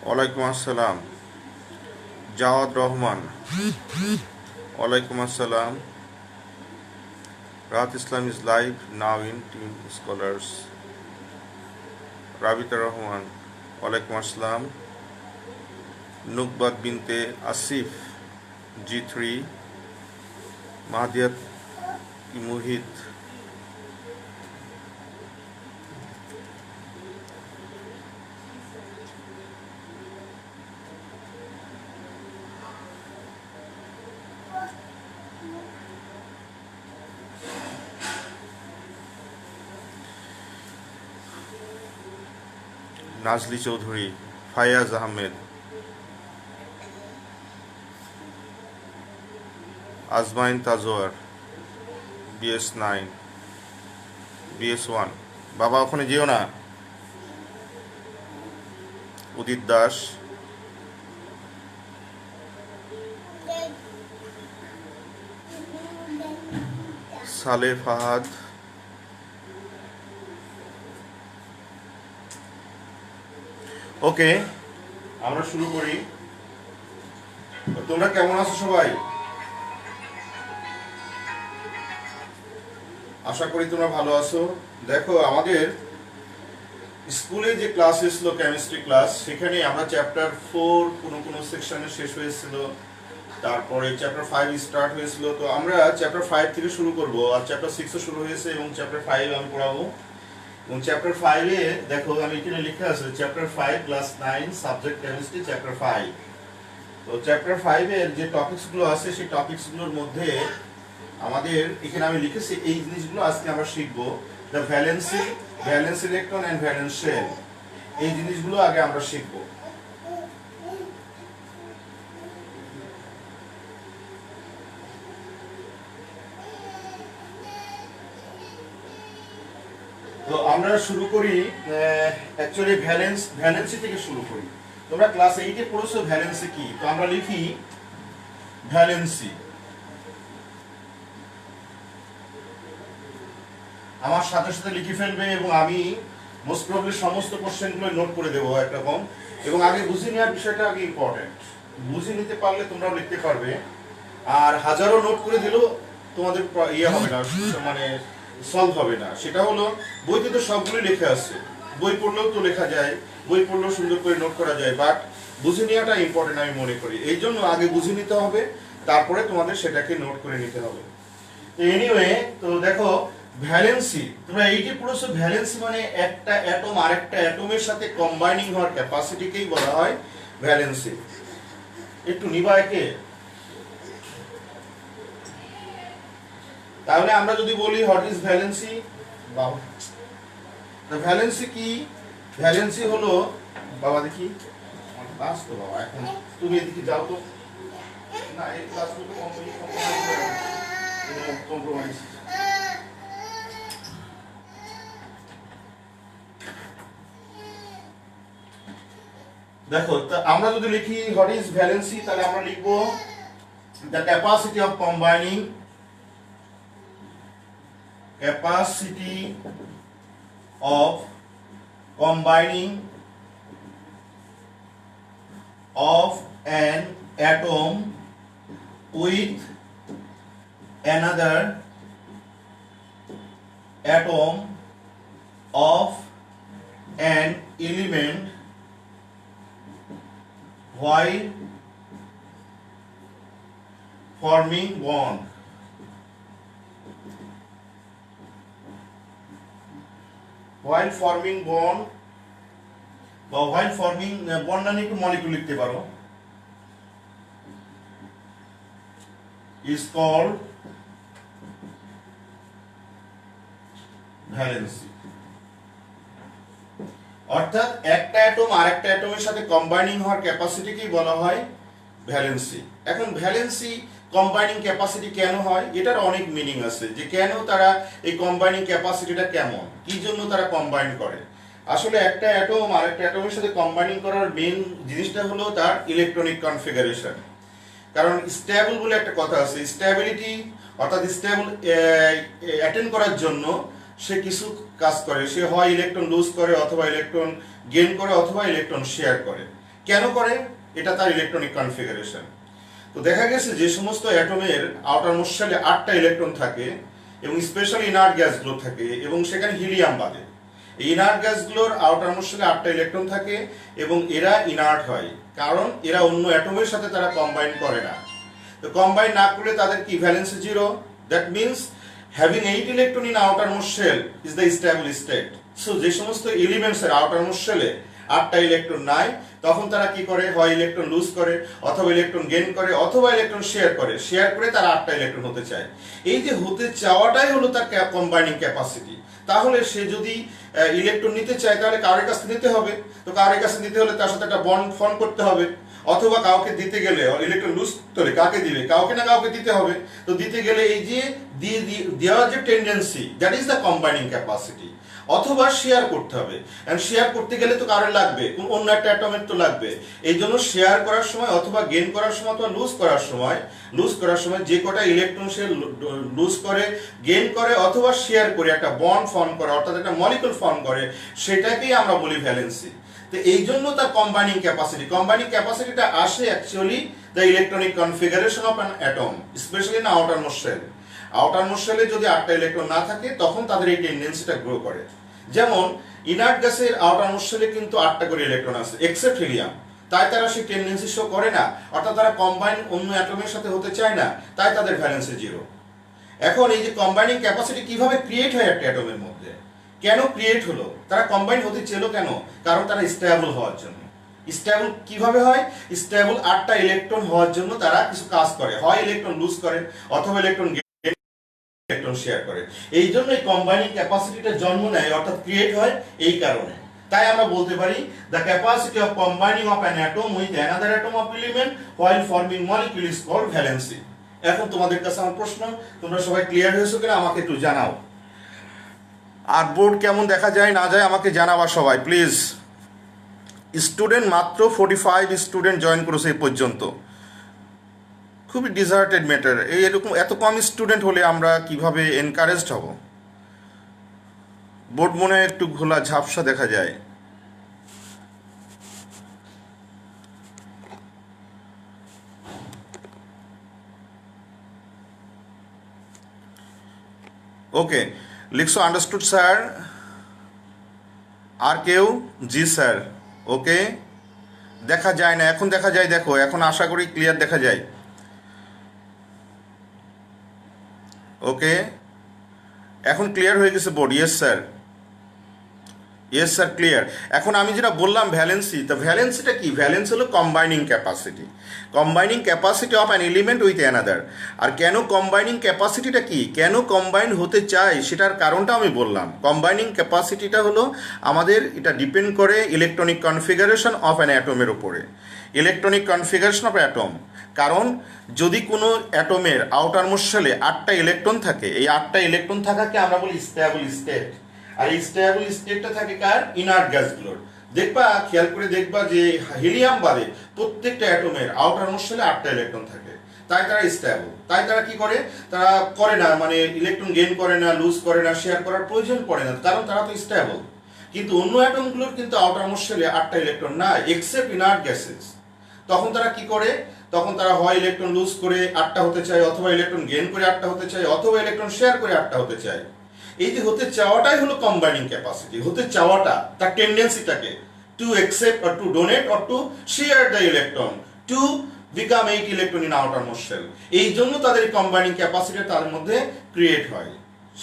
ওয়ালাইকুম আসসালাম। জাওয়াদ রহমান, ওয়ালাইকুম আসসালাম। রাহাত ইসলাম is live now in Team Scholars. রাবিতা Rahman, ওয়ালাইকুম আসসালাম। নুকবাত বিনতে আসিফ G3, মাহাদিয়াত মুহিত, নাজলি চৌধুরী, ফায়াজ আহমেদ, আজমাইন তাজোয়ার, BS9, BS1। বাবা ওখানে যেও না। উদিত দাস, সালে ফাহাদ, ওকে আমরা শুরু করি। তোমরা কেমন আছো সবাই? আশা করি তোমরা ভালো আছো। দেখো আমাদের স্কুলে যে ক্লাস এসেছিল কেমিস্ট্রি ক্লাস, সেখানে আমরা চ্যাপ্টার 4 কোনো সেকশনে শেষ হয়েছিল, তারপরে চ্যাপ্টার 5 স্টার্ট হয়েছিল। তো আমরা চ্যাপ্টার 5 থেকে শুরু করব, আর চ্যাপ্টার 6ও শুরু হয়েছে এবং চ্যাপ্টার 5 আমি পড়াবো। এবং চ্যাপ্টার 5 এ দেখো আমি এখানে লেখা আছে chapter 5 class 9 subject chemistry chapter 5। তো চ্যাপ্টার 5 এর যে টপিকসগুলো আছে সেই টপিকসগুলোর মধ্যে আমাদের এখানে আমি লিখেছি এই জিনিসগুলো আজকে আমরা শিখব। The valence electron and valence shell, এই জিনিসগুলো আগে আমরা শিখব। তো আমরা শুরু করি অ্যাকচুয়ালি ভ্যালেন্সি থেকে শুরু করি। তোমরা ক্লাস 8 এ পড়েছো ভ্যালেন্সি কি। তো আমরা লিখি ভ্যালেন্সি। আমার সাথে সাথে লিখে ফেলবে এবং আমি মোস্ট প্রবলি সমস্ত কোশ্চেনগুলো নোট করে দেবো একরকম। এবং আগে বুঝে নেওয়ার বিষয়টা আগে ইম্পর্টেন্ট, বুঝে নিতে পারলে তোমরাও লিখতে পারবে। আর হাজারো নোট করে দিলেও তোমাদের ইয়ে হবে না, মানে সলভ হবে না। সেটা হলো বইতে তো সবগুলোই লেখা আছে, বই পড়লেও তো লেখা যায়, বই পড়লেও সুন্দর করে নোট করা যায়, বাট বুঝে নেওয়াটা ইম্পর্টেন্ট আমি মনে করি। এই জন্য আগে বুঝে নিতে হবে, তারপরে তোমাদের সেটাকে নোট করে নিতে হবে। এনিওয়ে, তো দেখো ভ্যালেন্সি, তোমরা এইটি পড়েছো ভ্যালেন্সি মানে একটা অ্যাটম আরেকটা অ্যাটমের সাথে কম্বাইনিং হওয়ার ক্যাপাসিটিকেই বলা হয় ভ্যালেন্সি। একটু নিবা একে। তাহলে আমরা যদি বলি হোয়াট ইজ ভ্যালেন্সি, বাবা ভ্যালেন্সি কি? ভ্যালেন্সি হলো, বাবা দেখি ক্লাস তো বাবা, এখন তুমি এদিকে যাও তো। না এই ক্লাসগুলো কম্প্রোমাইজ। দেখো আমরা যদি লিখি হোয়াট ইজ ভ্যালেন্সি, তাহলে আমরা লিখবো the capacity of combining, capacity of combining of an atom with another atom of an element while forming bond. While forming bond বা while forming bond না একটু মলিকিউল লিখতে পারো, is called ভ্যালেন্সি। অর্থাৎ একটা অ্যাটম আরেকটা অ্যাটমের সাথে কম্বাইনিং হওয়ার ক্যাপাসিটিকেই বলা হয় ভ্যালেন্সি। এখন ভ্যালেন্সি কম্বাইনিং ক্যাপাসিটি কেন হয়, এটার অনেক মিনিং আছে, যে কেন তারা এই কম্বাইনিং ক্যাপাসিটিটা কেমন, কি জন্য তারা কম্বাইন করে। আসলে একটা অ্যাটম আরেকটা অ্যাটমের সাথে কম্বাইনিং করার মেইন জিনিসটা হলো তার ইলেকট্রনিক কনফিগারেশন। কারণ স্টেবল বলে একটা কথা আছে, স্টেবিলিটি অর্থাৎ স্টেবল অ্যাটেন্ড করার জন্য সে কিছু কাজ করে, সে হয় ইলেকট্রন লুজ করে, অথবা ইলেকট্রন গেইন করে, অথবা ইলেকট্রন শেয়ার করে। কেন করে? এটা তার ইলেকট্রনিক কনফিগারেশন। তো দেখা গেছে যে সমস্ত অ্যাটমের আউটারমোস্ট শেলে 8টা ইলেকট্রন থাকে এবং স্পেশালি ইনার্ট গ্যাসগুলো থাকে এবং সেখানে হিলিয়াম বাদে, এই ইনার্ট গ্যাসগুলোর আউটারমোস্ট শেলে 8টা ইলেকট্রন থাকে এবং এরা ইনার্ট হয়, কারণ এরা অন্য অ্যাটমের সাথে তারা কম্বাইন করে না। তো কম্বাইন না করলে তাদের কি valency zero. That means having 8 electron in outermost shell is the stable state. So যে সমস্ত এলিমেন্টসের আউটারমোস্ট শেলে 8টা ইলেকট্রন নাই, তখন তারা কি করে? হয় ইলেকট্রন লুজ করে, অথবা ইলেকট্রন গেইন করে, অথবা ইলেকট্রন শেয়ার করে। শেয়ার করে তারা 8টা ইলেকট্রন হতে চায়। এই যে হতে চাওয়াটাই হলো তার কম্বাইনিং ক্যাপাসিটি। তাহলে সে যদি ইলেকট্রন নিতে চায় তাহলে কারোর কাছে নিতে হবে। তো কারোর কাছে নিতে হলে তার সাথে একটা বন্ড ফর্ম করতে হবে, অথবা কাউকে দিতে গেলে ইলেকট্রন লুজ করে কাকে দিবে? কাউকে না কাউকে দিতে হবে। তো দিতে গেলে এই যে দেওয়ার যে tendency, that is the combining capacity. অথবা শেয়ার করতে হবে, এন্ড শেয়ার করতে গেলে তো কারোর লাগবে, অন্য একটা অ্যাটমের তো লাগবে। এই জন্য শেয়ার করার সময় অথবা গেইন করার সময় অথবা লুজ করার সময় যে কটা ইলেকট্রন সে লুজ করে, গেইন করে অথবা শেয়ার করে একটা বন্ড ফর্ম করে, অর্থাৎ একটা মলিকুল ফর্ম করে, সেটাকেই আমরা বলি ভ্যালেন্সি। তো এই জন্য তার কম্বাইনিং ক্যাপাসিটিটা আসে actually the electronic configuration of an atom, specially in outermost shell. Outermost শেলে যদি 8টা ইলেকট্রন না থাকে তখন তাদের এই টেন্ডেন্সিটা গ্রো করে। যেমন ইনার্ট গ্যাসের আউটারমোস্ট শেলে কিন্তু 8টা করে ইলেকট্রন আছে এক্সেপ্ট হিলিয়াম, তাই তারা সেই টেন্ডেন্সি শো করে না, অর্থাৎ তারা কম্বাইন অন্য অ্যাটমের সাথে হতে চায় না, তাই তাদের ভ্যালেন্সি জিরো। এখন এই যে কম্বাইনিং ক্যাপাসিটি কিভাবে ক্রিয়েট হয় একটা অ্যাটমের মধ্যে, কেন ক্রিয়েট হলো? তারা কম্বাইন হতে চেলো কেন? কারণ তারা স্টেবল হওয়ার জন্য। স্টেবল কিভাবে হয়? স্টেবল 8টা ইলেকট্রন হওয়ার জন্য তারা কিছু কাজ করে, হয় ইলেকট্রন লুজ করে অথবা ইলেকট্রন শেয়ার করে। এই জন্য এই কম্বাইনিং ক্যাপাসিটিটা জন্ম নেয়, অর্থাৎ ক্রিয়েট হয় এই কারণে। তাই আমরা বলতে পারি the capacity of combining of an atom with another atom of element while forming molecule is called valency. এখন তোমাদের কাছে আমার প্রশ্ন, তোমরা সবাই ক্লিয়ার হয়েছো কিনা আমাকে একটু জানাও। আর বোর্ড কেমন দেখা যায় না যায় আমাকে জানাবা সবাই প্লিজ। স্টুডেন্ট মাত্র 45 স্টুডেন্ট জয়েন করেছে এই পর্যন্ত, খুবই ডিজার্টেড ম্যাটার। এরকম এত কম স্টুডেন্ট হলে আমরা কিভাবে এনকারেজড হব? বোর্ড মনে হয় একটু ঘোলা ঝাপসা দেখা যায়। ওকে, লিখছো আন্ডারস্টুড স্যার। আর কেউ? জি স্যার। ওকে, দেখা যায় না, এখন দেখা যায়, দেখো এখন আশা করি ক্লিয়ার দেখা যায়। ওকে, এখন ক্লিয়ার হয়ে গেছে board. Yes sir, yes sir clear. এখন আমি যেটা বললাম ভ্যালেন্সি, তো ভ্যালেন্সিটা কি? ভ্যালেন্স হলো combining capacity of an element with another. আর কেন কম্বাইনিং ক্যাপাসিটিটা কি, কেন কম্বাইন হতে চায় সেটার কারণটা আমি বললাম। কম্বাইনিং ক্যাপাসিটিটা হলো আমাদের, এটা ডিপেন্ড করে ইলেকট্রনিক কনফিগারেশন অফ অ্যান অ্যাটমের উপরে। ইলেকট্রনিক কনফিগারেশন অফ অ্যাটম, কারণ যদি কোনো অ্যাটমের আউটারমোস্ট শেলে 8টা ইলেকট্রন থাকে, এই 8টা ইলেকট্রন থাকাকে আমরা বলি স্টেবল স্টেট। আর এই স্টেবল স্টেটটা থাকে কার? ইনার্ট গ্যাসগুলোর। দেখবা, খেয়াল করে দেখবা যে হিলিয়াম বাদে প্রত্যেকটা অ্যাটমের আউটারমোস্ট শেলে 8টা ইলেকট্রন থাকে, তাই তারা স্টেবল। তাই তারা কি করে? তারা করে না, মানে ইলেকট্রন গেইন করে না, লুজ করে না, শেয়ার করার প্রয়োজন পড়ে না, কারণ তারা তো স্টেবল। কিন্তু অন্য অ্যাটমগুলোর কিন্তু আউটারমোস্ট শেলে 8টা ইলেকট্রন না, এক্সেপ্ট ইনার্ট গ্যাসেস। তখন তারা কি করে? তখন তারা হয় ইলেকট্রন লুজ করে 8টা হতে চায়, অথবা ইলেকট্রন গেইন করে 8টা হতে চায়, অথবা ইলেকট্রন শেয়ার করে 8টা হতে চায়। এই যে হতে চাওয়াটাই হলো কম্বাইনিং ক্যাপাসিটি। হতে চাওয়াটা, তার টেন্ডেন্সিটাকে to accept or to donate or to share the electron to become 8 electron in outermost shell. এই জন্য তাদের কম্বাইনিং ক্যাপাসিটি তাদের মধ্যে ক্রিয়েট হয়,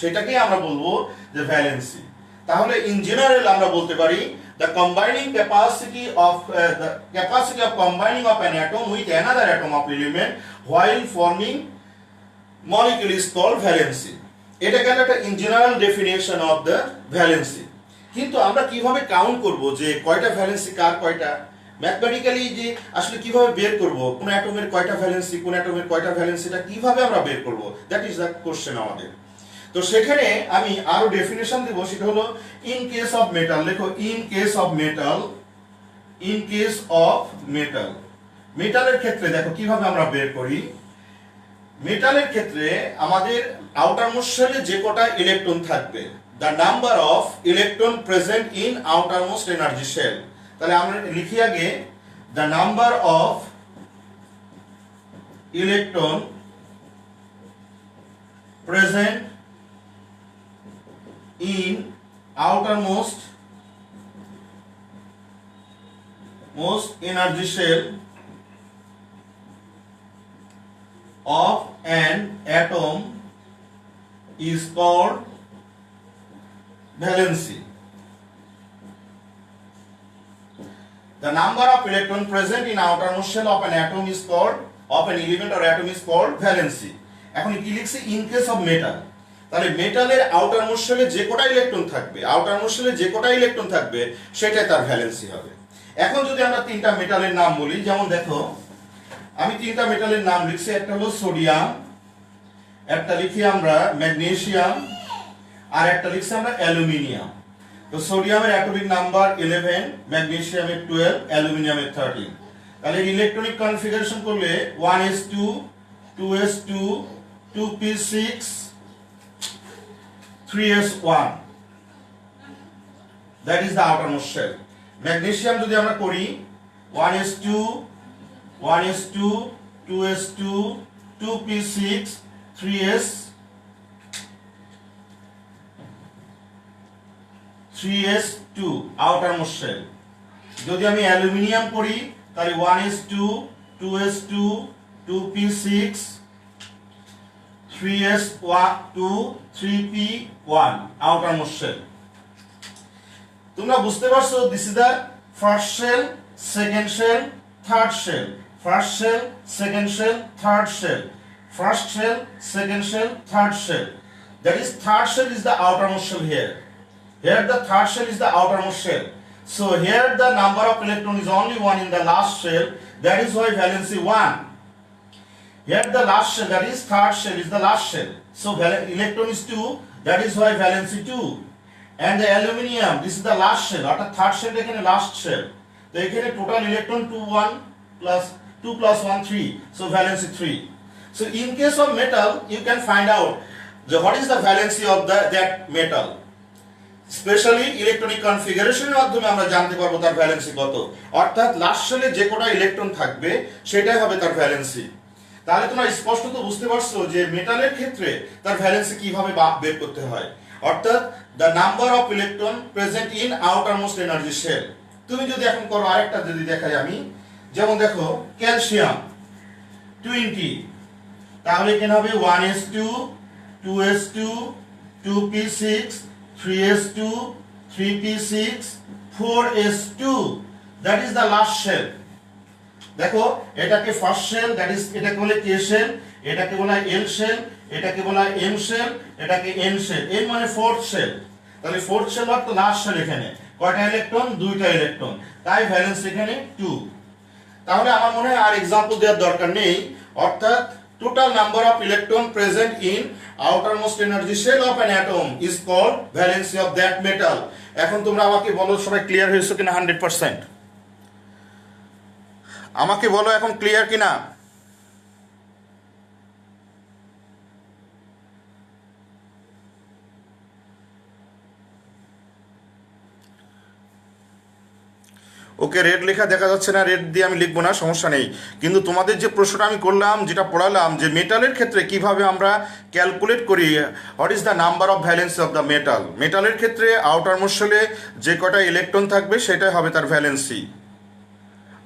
সেটাকেই আমরা বলবো যে ভ্যালেন্সি। তাহলে ইন জেনারেল আমরা বলতে পারি the combining capacity of combining of an atom with another atom of element while forming molecule is called valency. এটা গেল একটা in general definition of the valency. কিন্তু আমরা কিভাবে কাউন্ট করব যে কয়টা ভ্যালেন্সি কার কয়টা? ম্যাথমেটিক্যালি যে আসলে কিভাবে বের করব কোন অ্যাটমের কয়টা ভ্যালেন্সি, কোন অ্যাটমের কয়টা ভ্যালেন্সি, এটা কিভাবে আমরা বের করব? দ্যাট ইজ দ্য কোশ্চেন আমাদের। তো সেখানে আমি আরো ডেফিনেশন দেব, সেটা হলো ইন কেস অফ মেটাল। লেখো in case of metal. In case of metal, মেটালের ক্ষেত্রে দেখো কিভাবে আমরা বের করি। মেটালের ক্ষেত্রে আমাদের আউটারমোস্ট শেলে যে কটা ইলেকট্রন থাকবে, the number of electron present in outermost energy shell. তাহলে আমরা লিখি আগে the number of electron present in outermost energy shell of an atom is called valency. The number of electron present in outermost shell of an atom is called of an element or atom is called valency. এখন কি লিখছি in case of metal, তাহলে মেটালের outermost শেলে যে কটা electron থাকবে, outermost শেলে যে কটা ইলেকট্রন থাকবে সেটাই তার ভ্যালেন্সি হবে। এখন যদি আমরা তিনটা মেটালের নাম বলি, যেমন দেখো আমি তিনটা মেটালের নাম লিখছি, একটা হলো সোডিয়াম, একটা লিখি আমরা ম্যাগনেসিয়াম, আর একটা লিখছি আমরা অ্যালুমিনিয়াম। তো সোডিয়ামের অ্যাটমিক নাম্বার 11, ম্যাগনেসিয়ামের 12, অ্যালুমিনিয়ামের 13। তাহলে ইলেকট্রনিক কনফিগারেশন করলে 1s2 2s2 2p6 3s1, that is the outermost shell. Magnesium যদি আমরা করি 1s2 1s2 2s2 2p6 3s2 outermost shell। যদি আমি অ্যালুমিনিয়াম করি তাহলে 1s2 2s2 2p6 3s2 3p1 outermost shell। তোমরা বুঝতে পারছো, this is the first shell, second shell, third shell, first shell, second shell, third shell, first shell, second shell, third shell. That is, third shell is the outermost shell here. Here the third shell is the outermost shell. So here the number of electron is only one in the last shell. That is why valency 1. Here the last shell, that is third shell, is the last shell. So electron is 2. That is why valency 2. And the aluminium, this is the last shell. After third shell, এখানে last shell. তো এখানে total electron 2 plus 1 3. So valency 3. So in case of metal, you can find out what is the valency of that metal. Specially electronic কনফিগারেশনের মাধ্যমে আমরা জানতে পারবো তার valency কত, অর্থাৎ লাস্ট শেলে যে কটা ইলেকট্রন থাকবে সেটাই হবে তার ভ্যালেন্সি। তাহলে তোমরা স্পষ্টত বুঝতে পারছো যে মেটালের ক্ষেত্রে তার ভ্যালেন্সি কিভাবে বের করতে হয়, অর্থাৎ the number of electron present in outermost energy shell. তুমি যদি এখন করো আরেকটা যদি দেখাই আমি, যেমন দেখো ক্যালসিয়াম 20, তাহলে এখানে হবে 1s2 2s2 2p6 3s2 3p6 4s2, that is the last shell. দেখো এটাকে ফার্স্ট শেল, দ্যাট ইজ এটাকে বলে কে শেল, এটাকে বলা হয় এল শেল, এটাকে বলা হয় এম শেল, এটাকে এন শেল। এর মানে ফোর্থ শেল। তাহলে ফোর্থ শেল অর্থ লাস্ট শেল। এখানে কয়টা ইলেকট্রন? 2টা ইলেকট্রন, তাই ভ্যালেন্স এখানে 2। তাহলে আমার মনে হয় আর एग्जांपल দেওয়ার দরকার নেই, অর্থাৎ total number of electron present in outermost energy shell of an atom is called valency of that metal. এখন তোমরা আমাকে বলো সবাই ক্লিয়ার হয়েছে কিনা 100%? আমাকে বলো এখন ক্লিয়ার কিনা? ওকে, রেড লেখা দেখা যাচ্ছে না, রেড দিয়ে আমি লিখবো না, সমস্যা নেই। কিন্তু তোমাদের যে প্রশ্নটা আমি করলাম, যেটা পড়ালাম, যে মেটালের ক্ষেত্রে কিভাবে আমরা ক্যালকুলেট করি what is the number of valency of the metal. মেটালের ক্ষেত্রে আউটারমোস্ট শেলে যে কটা ইলেকট্রন থাকবে সেটাই হবে তার ভ্যালেন্সি।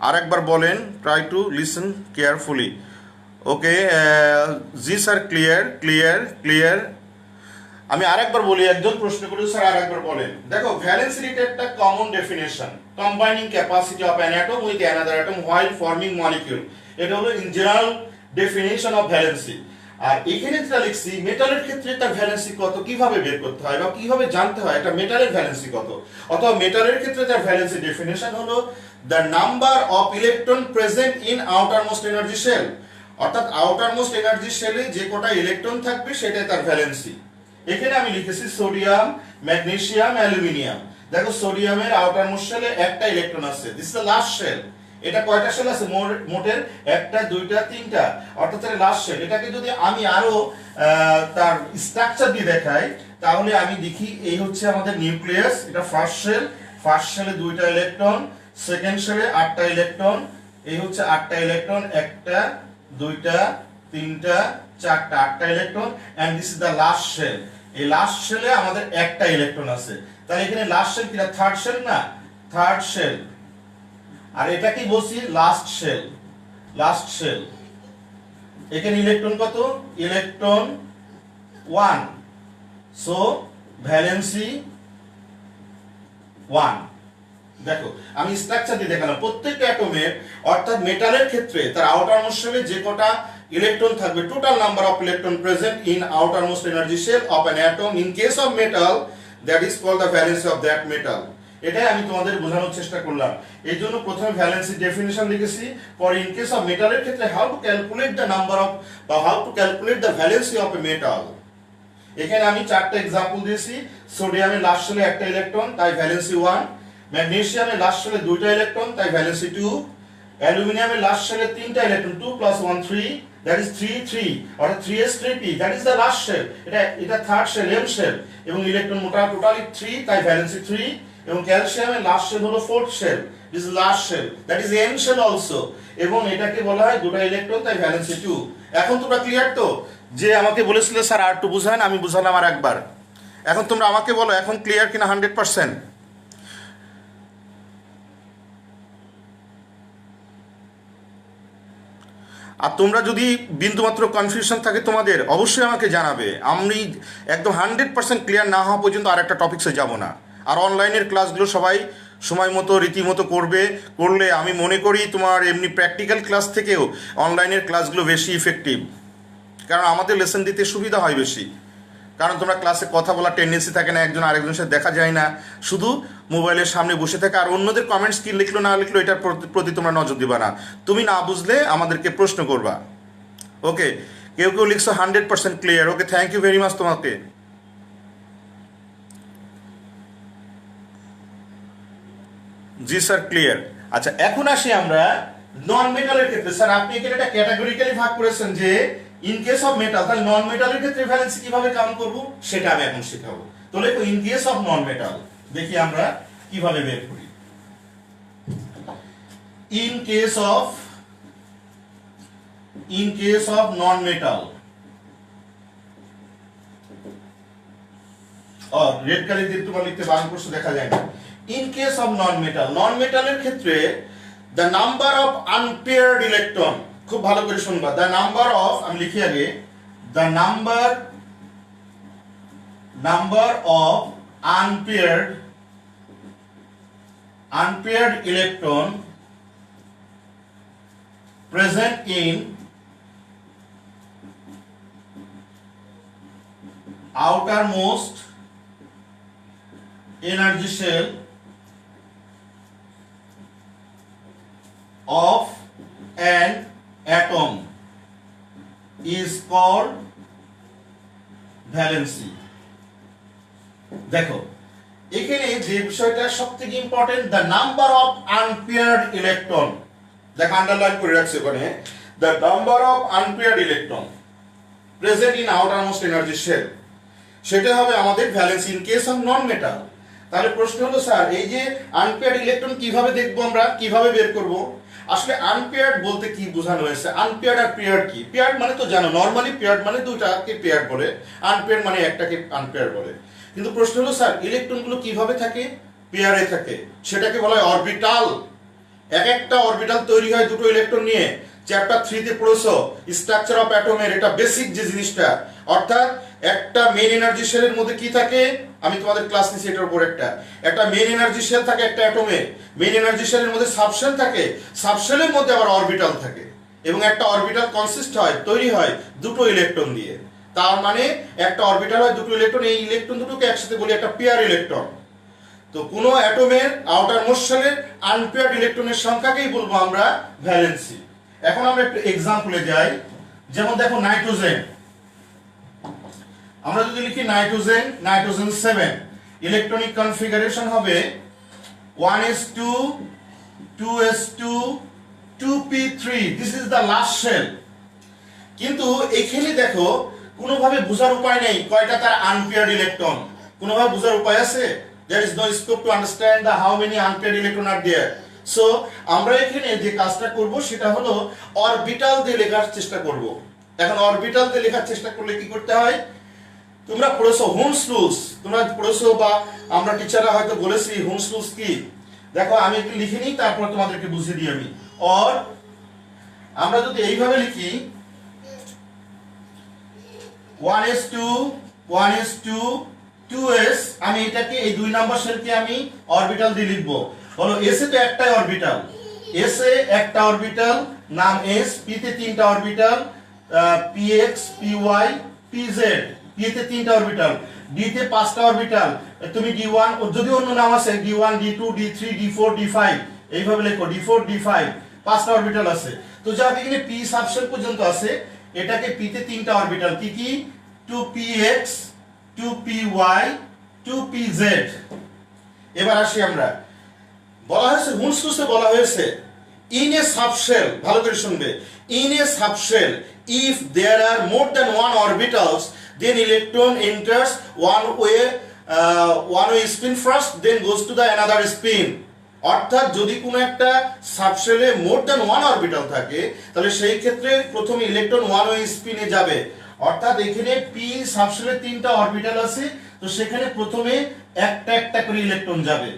আর একবার বলেন, try to listen carefully. Okay, G sir, clear clear clear. আমি আরেকবার বলি, একজন প্রশ্ন করে স্যার আরেকবার বলেন। দেখো ভ্যালেন্সি এটা একটা common definition, combining capacity of an atom with another atom while forming molecule. এটা হলো in general definition of valency. আর এখানে যেটা লিখছি মেটালের ক্ষেত্রে তার ভ্যালেন্সি কত কিভাবে বের করতে হয় বা কিভাবে জানতে হয় এটা মেটালের ভ্যালেন্সি কত, অথবা মেটালের ক্ষেত্রে তার ভ্যালেন্সি ডেফিনেশন হলো the number of electron present in outermost energy shell, অর্থাৎ আউটারমোস্ট এনার্জি শেলে যে কটা ইলেকট্রন থাকবে সেটাই তার ভ্যালেন্সি। এখানে আমি লিখেছি সোডিয়াম, ম্যাগনেসিয়াম, অ্যালুমিনিয়াম। দেখো সোডিয়ামের আউটারমোস্ট শেলে একটা ইলেকট্রন আছে, this is the last shell. এটা কয়টা শেল আছে? মোটের একটা, দুইটা, তিনটা, অর্থাৎ লাস্ট শেল। এটাকে যদি আমি আরো তার স্ট্রাকচার দিয়ে দেখাই তাহলে আমি দেখি এই হচ্ছে আমাদের নিউক্লিয়াস, এটা ফার্স্ট শেল, ফার্স্ট শেলে দুইটা ইলেকট্রন, সেকেন্ড শেলে 8টা ইলেকট্রন, এই হচ্ছে 8টা ইলেকট্রন, একটা দুইটা তিনটা চারটা, 8টা electron, and this is the last shell. এই লাস্ট শেলে আমাদের একটা ইলেকট্রন আছে, তাহলে এখানে লাস্ট শেল কিনা থার্ড শেল না, থার্ড শেল। আর এটা কি বলছি, লাস্ট শেল, লাস্ট শেল। এখানে ইলেকট্রন কত, ইলেকট্রন 1, সো ভ্যালেন্সি 1। দেখো আমি স্ট্রাকচার দিয়ে দেখালাম প্রত্যেকটা অ্যাটমের, অর্থাৎ মেটালের ক্ষেত্রে তার আউটার মোস্ট শেলে যে কটা ইলেকট্রন থাকবে, total number of electron present in outer most energy shell of an atom in case of metal, that is called the valency of that metal. এটাই আমি তোমাদের বোঝানোর চেষ্টা করলাম। এই জন্য প্রথমে ভ্যালেন্সি ডেফিনিশন লিখেছি, পরে ইন কেস অফ মেটালের ক্ষেত্রে how to calculate the number of বা how to calculate the valency of a metal. এখানে আমি চারটা एग्जांपल দিয়েছি। সোডিয়ামে লাস্ট শেলে একটা ইলেকট্রন, তাই ভ্যালেন্সি 1। ম্যাগনেসিয়ামে লাস্ট শেলে দুইটা ইলেকট্রন, তাই ভ্যালেন্সি 2। অ্যালুমিনিয়ামে লাস্ট শেলে তিনটা ইলেকট্রন, 2 + 1 3, দ্যাট ইজ 3 3, অর্থাৎ 3s3p, that is the last shell. এটা থার্ড শেল, এম শেল, এবং ইলেকট্রন মোটা টোটালি 3, তাই ভ্যালেন্সি 3। এবং ক্যালসিয়ামের লাস্ট শেল হলো fourth shell, this is last shell, that is N shell also, এবং এটাকে বলা হয় দুটো ইলেকট্রন, তাই ভ্যালেন্সি 2। এখন তোমরা ক্লিয়ার তো? যে আমাকে বলেছিলে স্যার আর একটু বুঝান, আমি বুঝালাম আর একবার। এখন তোমরা আমাকে বলো এখন ক্লিয়ার কিনা 100%? আর তোমরা যদি বিন্দুমাত্র কনফিউশন থাকে তোমাদের, অবশ্যই আমাকে জানাবে। আমি একদম 100% ক্লিয়ার না হওয়া পর্যন্ত আর একটা টপিক্সে যাব না। আর অনলাইনের ক্লাসগুলো সবাই সময় মতো রীতিমতো করলে আমি মনে করি তোমার এমনি প্র্যাকটিক্যাল ক্লাস থেকেও অনলাইনের ক্লাসগুলো বেশি ইফেক্টিভ, কারণ আমাদের লেসন দিতে সুবিধা হয় বেশি। কারণ তোমরা ক্লাসে কথা বলার টেন্ডেন্সি থাকে না, একজন আরেকজনের সাথে দেখা যায় না, শুধু মোবাইলের সামনে বসে থাকে। আর অন্যদের কমেন্টস কি লিখলো না লিখলো এটার প্রতি তোমরা নজর দিবা না। তুমি না বুঝলে আমাদেরকে প্রশ্ন করবা। ওকে, কেউ কেউ লিখছো 100% clear. Okay, thank you very much তোমাকে। জি স্যার ক্লিয়ার। আচ্ছা, এখন আসি আমরা নন মেটালের ক্ষেত্রে। স্যার আপনি এখানে এটা ক্যাটাগরিক্যালি ভাগ করেছেন যে ইন কেস অফ মেটাল, তাহলে নন মেটালের ক্ষেত্রে ভ্যালেন্সি কিভাবে কাউন্ট করব সেটা আমি এখন শেখাবো। তো লেখো in case of non metal, দেখি আমরা কিভাবে বের করি। In case of non metal, red কালি দিয়ে তোমার লিখতে বারণ করছো, দেখা যায় না। ইন কেস অফ নন মেটালের ক্ষেত্রে the number of unpaired electron, খুব ভালো করে শুনবা, দ্য নাম্বার অফ, আমি লিখি আগে, the number of unpaired electron present in outermost energy shell of an atom is called valency। দেখো এখানে যে বিষয়টা সবথেকে important, the number of unpaired electron, দেখো আন্ডারলাইন করে রাখছে ওখানে, the number of unpaired electron present in outermost energy shell, সেটা হবে আমাদের valency in case of non metal. তাহলে প্রশ্ন হলো স্যার এই যে আনপেয়ার্ড ইলেকট্রন কিভাবে দেখবো, আমরা কিভাবে বের করব? আসলে আনপেয়ার্ড বলতে কি বোঝানো হয়েছে? আনপেয়ার্ড আর পেয়ার্ড কি? পেয়ার্ড মানে তো জানো, নরমালি পেয়ার্ড মানে দুটাকে পেয়ার্ড বলে, আনপেয়ার্ড মানে একটাকে আনপেয়ার্ড বলে। কিন্তু প্রশ্ন হলো স্যার ইলেকট্রনগুলো কিভাবে থাকে? পেয়ারে থাকে, সেটাকে বলা হয় অরবিটাল। এক একটা অরবিটাল তৈরি হয় দুটো ইলেকট্রন নিয়ে। চ্যাপ্টার 3 তে পড়েছো স্ট্রাকচার অফ অ্যাটমের, এটা বেসিক যে জিনিসটা। অর্থাৎ একটা মেইন এনার্জি শেলের মধ্যে কি থাকে, আমি তোমাদের ক্লাস নিছি এটার উপর। একটা মেইন এনার্জি শেল থাকে একটা অ্যাটমে, মেইন এনার্জি শেলের মধ্যে সাবশেল থাকে, সাবশেলের মধ্যে আবার অরবিটাল থাকে, এবং একটা অরবিটাল কনসিস্ট হয়, তৈরি হয় দুটো ইলেকট্রন দিয়ে। তার মানে একটা অরবিটাল হয় দুটো ইলেকট্রন, এই ইলেকট্রন দুটোকে একসাথে বলি একটা পেয়ার ইলেকট্রন। তো কোনো অ্যাটমের আউটার মোস্ট শেলের আনপেয়ার্ড ইলেকট্রনের সংখ্যাকেই বলবো আমরা ভ্যালেন্সি। এখন আমরা একটু एग्जांपले যাই। যেমন দেখো নাইট্রোজেন, আমরা যদি লিখি নাইট্রোজেন 7, ইলেকট্রনিক কনফিগারেশন হবে 1s2 2s2 2p3, this is the last shell. কিন্তু এখানে দেখো কোনোভাবে বোঝার উপায় নেই কয়টা তার আনপেয়ার্ড ইলেকট্রন, কোনোভাবে বোঝার উপায় আছে? There is no scope to understand how many unpaired electrons are there. So আমরা এখানে যে কাজটা করব সেটা হলো অরবিটাল দিয়ে লেখার চেষ্টা করব। এখন অরবিটাল দিয়ে লেখার চেষ্টা করলে কি করতে হয়, তোমরা পড়েছো হোমস রুলস, তোমরা পড়েছো বা আমরা টিচাররা হয়তো বলেছি হোমস রুলস কি। দেখো আমি একটু লিখে নিই, তারপর তোমাদেরকে বুঝিয়ে দিই আমি। অর আমরা যদি এইভাবে লিখি 1s2 1s2 2s, আমি এটাকে এই 2 নাম্বার সেলকে আমি অরবিটাল দিয়ে লিখবো। বলো এস এ তো একটাই অরবিটাল, এস এ একটা অরবিটাল নাম এস, পি তে তিনটা orbital px py pz, P তে তিনটা অরবিটাল, ডি তে পাঁচটা অরবিটাল, তুমি d1 যদি অন্য নাম আছে d1 d2 d3 d4 d5 এইভাবে লেখো, d4 d5 পাঁচটা অরবিটাল আছে। তো যা এখানে p সাবশেল পর্যন্ত আছে, এটাকে p তে তিনটা অরবিটাল কি কি 2px 2py 2pz। এবার আসি আমরা, বলা হয়েছে হোমস রুলসে বলা হয়েছে ইন এ সাবশেল, ভালো করে শুনবে, in a subshell if there are more than one orbitals then electron enters one way spin first then goes to the another spin. অর্থাৎ যদি কোনো একটা সাবশেলে মোর দ্যান ওয়ান অরবিটাল থাকে তাহলে সেই ক্ষেত্রে প্রথমে ইলেকট্রন ওয়ান ওয়ে স্পিনে যাবে। অর্থাৎ এখানে পি সাবশেলে তিনটা অরবিটাল আছে, তো সেখানে প্রথমে একটা একটা করে ইলেকট্রন যাবে,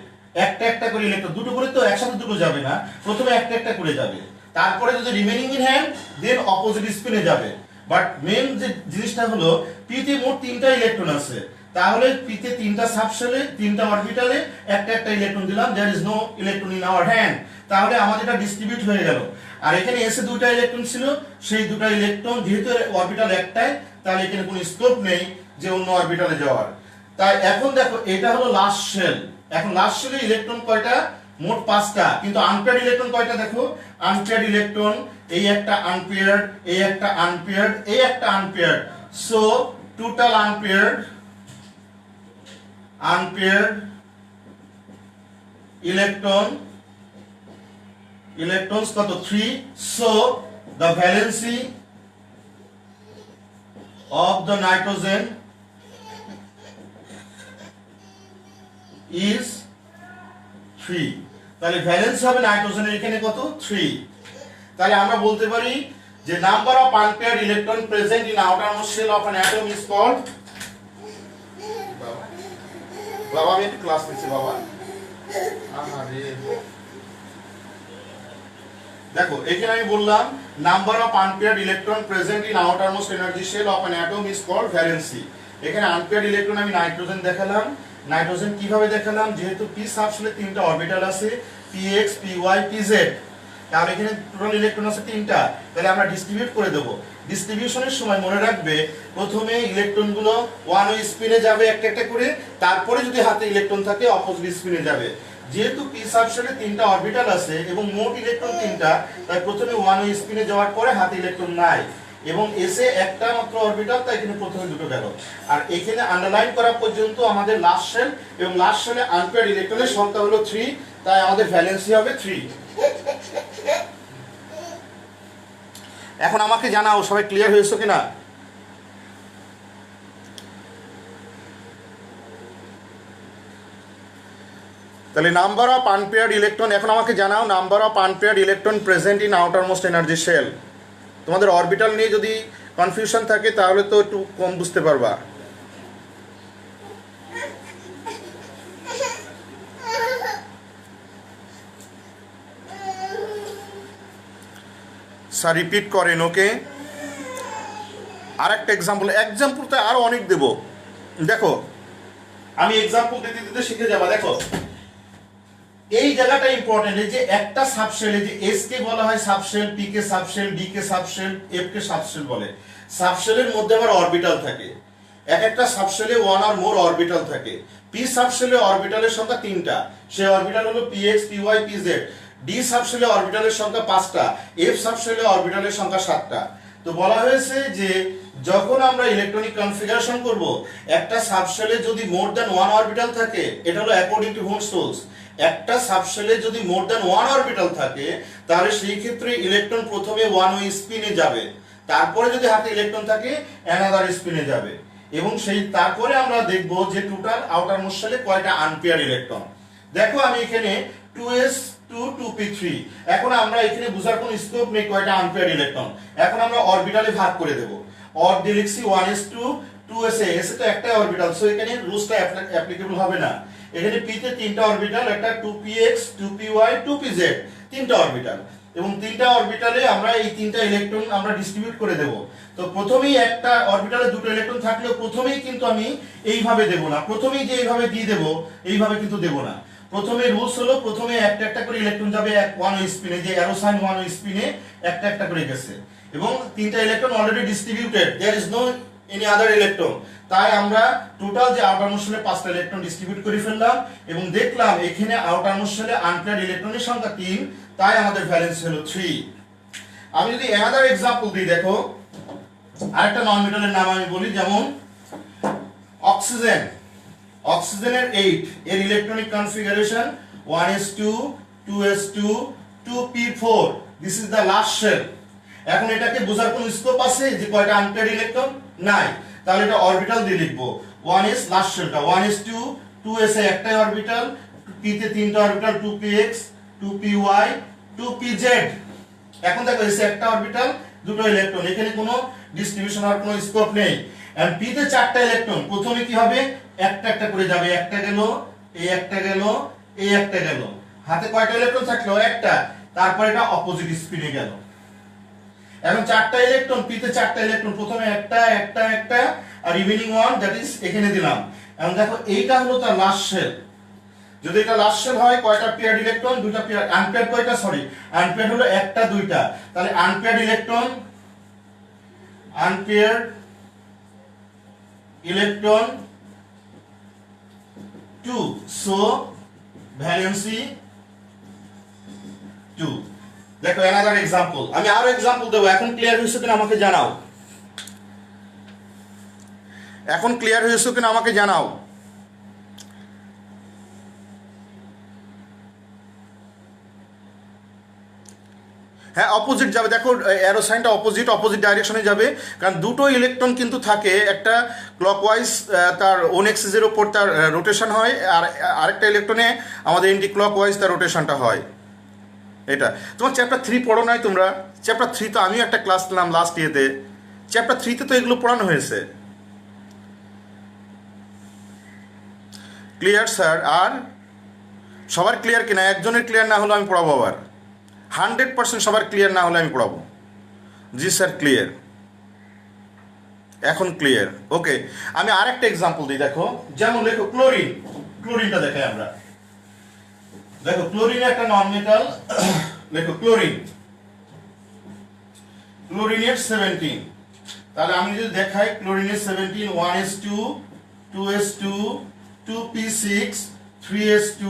একটা একটা করে ইলেকট্রন, দুটো করে তো একসাথে দুটো যাবে না, প্রথমে একটা একটা করে যাবে। তারপরে যদি remaining in hand then opposite স্পিনে যাবে। বাট মেন যে জিনিসটা হলো পি তে মোট তিনটা ইলেকট্রন আছে, তাহলে পি তে তিনটা সাবশেলে তিনটা অরবিটালে একটা একটা ইলেকট্রন দিলাম, there is no electron in our hand, তাহলে আমাদের এটা ডিস্ট্রিবিউট হয়ে গেল। আর এখানে এসে দুটো ইলেকট্রন ছিল, সেই দুটো ইলেকট্রন যেহেতু অরবিটাল একটাই, তাহলে এখানে কোনো স্কোপ নেই যে অন্য অরবিটালে যাওয়ার। তাই এখন দেখো এটা হলো লাস্ট শেল, এখন লাস্ট শেলে ইলেকট্রন কয়টা, মোট পাঁচটা, কিন্তু আনপেয়ার্ড ইলেকট্রন কয়টা দেখো, আনপেয়ার্ড ইলেকট্রন এই একটা আনপেয়ার্ড, এই একটা আনপেয়ার্ড, এই একটা unpaired, so total unpaired electrons কত 3, so the valency of the nitrogen is 3। তাহলে ভ্যালেন্সি হবে নাইট্রোজেনের এখানে কত 3। তাহলে আমরা বলতে পারি যে number of unpaired electron present in outermost shell of an atom is called, বাবা আমি একটু ক্লাস নিচ্ছি বাবা। দেখো এখানে আমি বললাম number of unpaired electron present in outermost energy shell of an atom is called valency. এখানে আনপেয়ার্ড ইলেকট্রন আমি নাইট্রোজেন দেখালাম। নাইট্রোজেন কিভাবে দেখালাম, যেহেতু পি সাবশেলে তিনটা অরবিটাল আছে px py pz, তাহলে এখানে টোটাল ইলেকট্রন আছে তিনটা, তাহলে আমরা ডিস্ট্রিবিউট করে দেব। ডিস্ট্রিবিউশনের সময় মনে রাখবে প্রথমে ইলেকট্রনগুলো ওয়ান ওয়ে স্পিনে যাবে একটা একটা করে, তারপরে যদি হাতে ইলেকট্রন থাকে অপোজিট স্পিনে যাবে। যেহেতু পি সাবশেলে তিনটা অরবিটাল আছে এবং মোট ইলেকট্রন তিনটা, তাই প্রথমে ওয়ান ওয়ে স্পিনে যাওয়ার পরে হাতে ইলেকট্রন নাই, এবং এসে একটা মাত্র অরবিটাল, তাই এখানে প্রথমে দুটো গেল। আর এখানে আন্ডারলাইন করা পর্যন্ত আমাদের লাস্ট শেল, এবং লাস্ট শেলে আনপেয়ার্ড ইলেকট্রনের সংখ্যা হলো 3, তাই আমাদের ভ্যালেন্সি হবে 3। এখন আমাকে জানাও সবাই ক্লিয়ার হয়েছে কিনা। তাহলে নাম্বার অফ আনপেয়ার্ড ইলেকট্রন, এখন আমাকে জানাও number of unpaired electron present in outermost energy shell. তোমাদের অরবিটাল নিয়ে যদি কনফিউশন থাকে তাহলে তো একটু কম বুঝতে পারবা। স্যার রিপিট করেন, ওকে। আর একটা এক্সাম্পল তো আরো অনেক দেব। দেখো আমি এক্সাম্পল দিতে দিতে শিখে যাবা। দেখো এই জায়গাটা ইম্পর্টেন্ট, এই যে একটা সাবশেল, এই যে এস কে বলা হয় সাবশেল, পি কে সাবশেল, ডি কে সাবশেল, এফ কে সাবশেল বলে। সাবশেলের মধ্যে আবার অরবিটাল থাকে, এক একটা সাবশেলে ওয়ান আর মোর অরবিটাল থাকে। পি সাবশেলে অরবিটালের সংখ্যা 3টা, সেই অরবিটাল হলো px py pz। ডি সাবশেলে অরবিটালের সংখ্যা 5টা, এফ সাবশেলে অরবিটালের সংখ্যা 7টা। তো বলা হয়েছে যে যখন আমরা ইলেকট্রনিক কনফিগারেশন করব, একটা সাবশেলে যদি মোর দ্যান ওয়ান অরবিটাল থাকে, এটা হলো অ্যাকর্ডিং টু হোমস রুলস, একটা সাবশেলে যদি মোর দ্যান ওয়ান অরবিটাল থাকে তাহলে সেই ক্ষেত্রে ইলেকট্রন প্রথমে ওয়ান ওয়ে স্পিনে যাবে, তারপরে যদি হাতে ইলেকট্রন থাকে অ্যানাদার স্পিনে যাবে, এবং সেই তারপরে আমরা দেখব যে টোটাল আউটার মোস্ট শেলে কয়টা আনপেয়ার ইলেকট্রন। দেখো আমি এখানে 2s2 2p3। এখন আমরা এখানে বোঝার কোনো স্কোপ নেই কয়টা আনপেয়ার্ড ইলেকট্রন। এখন আমরা অরবিটালে ভাগ করে দেব। অর দিয়ে লিখছি 1s2 2sa, এসে তো একটা অরবিটাল, সো এখানে রুলসটা অ্যাপ্লিকেবল হবে না। এখানে p তে তিনটা অরবিটাল, একটা 2px 2py 2pz, তিনটা অরবিটাল, এবং তিনটা অরবিটালে আমরা এই তিনটা ইলেকট্রন আমরা ডিস্ট্রিবিউট করে দেব। তো প্রথমেই একটা অরবিটালে দুটো ইলেকট্রন থাকলেও প্রথমেই কিন্তু আমি এইভাবে দেব না, প্রথমেই যে এইভাবে দিয়ে দেব এইভাবে কিন্তু দেব না। প্রথমে রুলস হলো প্রথমে একটা একটা করে ইলেকট্রন যাবে ওয়ান ওয়ে স্পিনে, যে অ্যারো সাইন ওয়ান ওয়ে স্পিনে একটা একটা করে গেছে, এবং তিনটা electron already distributed, there is no any other electron. তাই আমরা টোটাল যে আউটার মোস্ট শেলে 5টা ইলেকট্রন ডিস্ট্রিবিউট করে ফেললাম, এবং দেখলাম এখানে আউটার মোস্ট শেলে আনপেয়ার্ড ইলেকট্রনের সংখ্যা 3, তাই আমাদের ভ্যালেন্স হলো 3। আমি যদি অ্যানাদার एग्जांपल দিই, দেখো আরেকটা নন মেটালের নাম আমি বলি, যেমন অক্সিজেন। অক্সিজেনের 8 এর electronic configuration 1s2 2s2 2p4, this is the last shell. এখন এটাকে বোঝার কোনো স্কোপ আছে যে কয়টা আনপেয়ার্ড ইলেকট্রন? নাই। তাহলে এটা অরবিটাল দিয়ে লিখবো। 1s লাস্ট শেলটা, 1s2 2sa একটাই অরবিটাল, p তে তিনটা অরবিটাল, 2px 2py 2pz। এখন দেখো এসে একটা অরবিটাল দুটো ইলেকট্রন, এখানে কোনো ডিস্ট্রিবিউশন আর কোনো স্কোপ নেই। এন্ড p তে চারটা ইলেকট্রন, প্রথমে কি হবে একটা একটা করে যাবে, একটা গেল, এই একটা গেল, এই একটা গেল, হাতে কয়টা ইলেকট্রন থাকলো? একটা, তারপর এটা অপোজিট স্পিনে গেল। এখন চারটা ইলেকট্রন, p তে চারটা ইলেকট্রন, প্রথমে একটা একটা একটা, আর রিমেইনিং ওয়ান দ্যাট ইজ এখানে দিলাম। এখন দেখো এইটা হলো তার লাস্ট শেল। যদি এটা লাস্ট শেল হয় কয়টা পেয়ার্ড ইলেকট্রন? দুইটা পেয়ার। আনপেয়ার্ড কয়টা? সরি, আনপেয়ার্ড হলো একটা দুইটা, তাহলে আনপেয়ার্ড ইলেকট্রন 2, সো ভ্যালেন্সি 2। দেখো অ্যানাদার एग्जांपल, আমি আরো एग्जांपल দেব। এখন ক্লিয়ার হয়েছে কিনা আমাকে জানাও, এখন ক্লিয়ার হয়েছে কিনা আমাকে জানাও। হ্যাঁ, অপোজিট যাবে। দেখো অ্যারো সাইনটা অপোজিট ডাইরেকশনে যাবে, কারণ দুটো ইলেকট্রন কিন্তু থাকে, একটা ক্লকওয়াইজ তার ওন এক্সিসের উপর তার রোটেশন হয়, আর আরেকটা ইলেকট্রনে আমাদের এন্টি ক্লকওয়াইজ তার রোটেশনটা হয়। এটা তোমার চ্যাপ্টার 3 পড়ো নাই তোমরা? চ্যাপ্টার 3 তো আমিও একটা ক্লাস নিলাম লাস্ট ইয়েতে, চ্যাপ্টার 3তে তো এগুলো পড়ানো হয়েছে। Clear sir? আর সবার ক্লিয়ার কিনা? একজনের ক্লিয়ার না হলে আমি পড়াবো আবার। 100% সবার ক্লিয়ার না হলে আমি পড়াবো। জি স্যার ক্লিয়ার, এখন ক্লিয়ার। ওকে, আমি আরেকটা एग्जांपल দিই। দেখো যেমন লেখো ক্লোরিন। ক্লোরিনটা দেখাই আমরা। দেখো ক্লোরিন একটা নন মেটাল, লেখো ক্লোরিন। ক্লোরিনের 17, তাহলে আমি যদি দেখাই ক্লোরিনের 17 1s2 2s2 2p6 3s2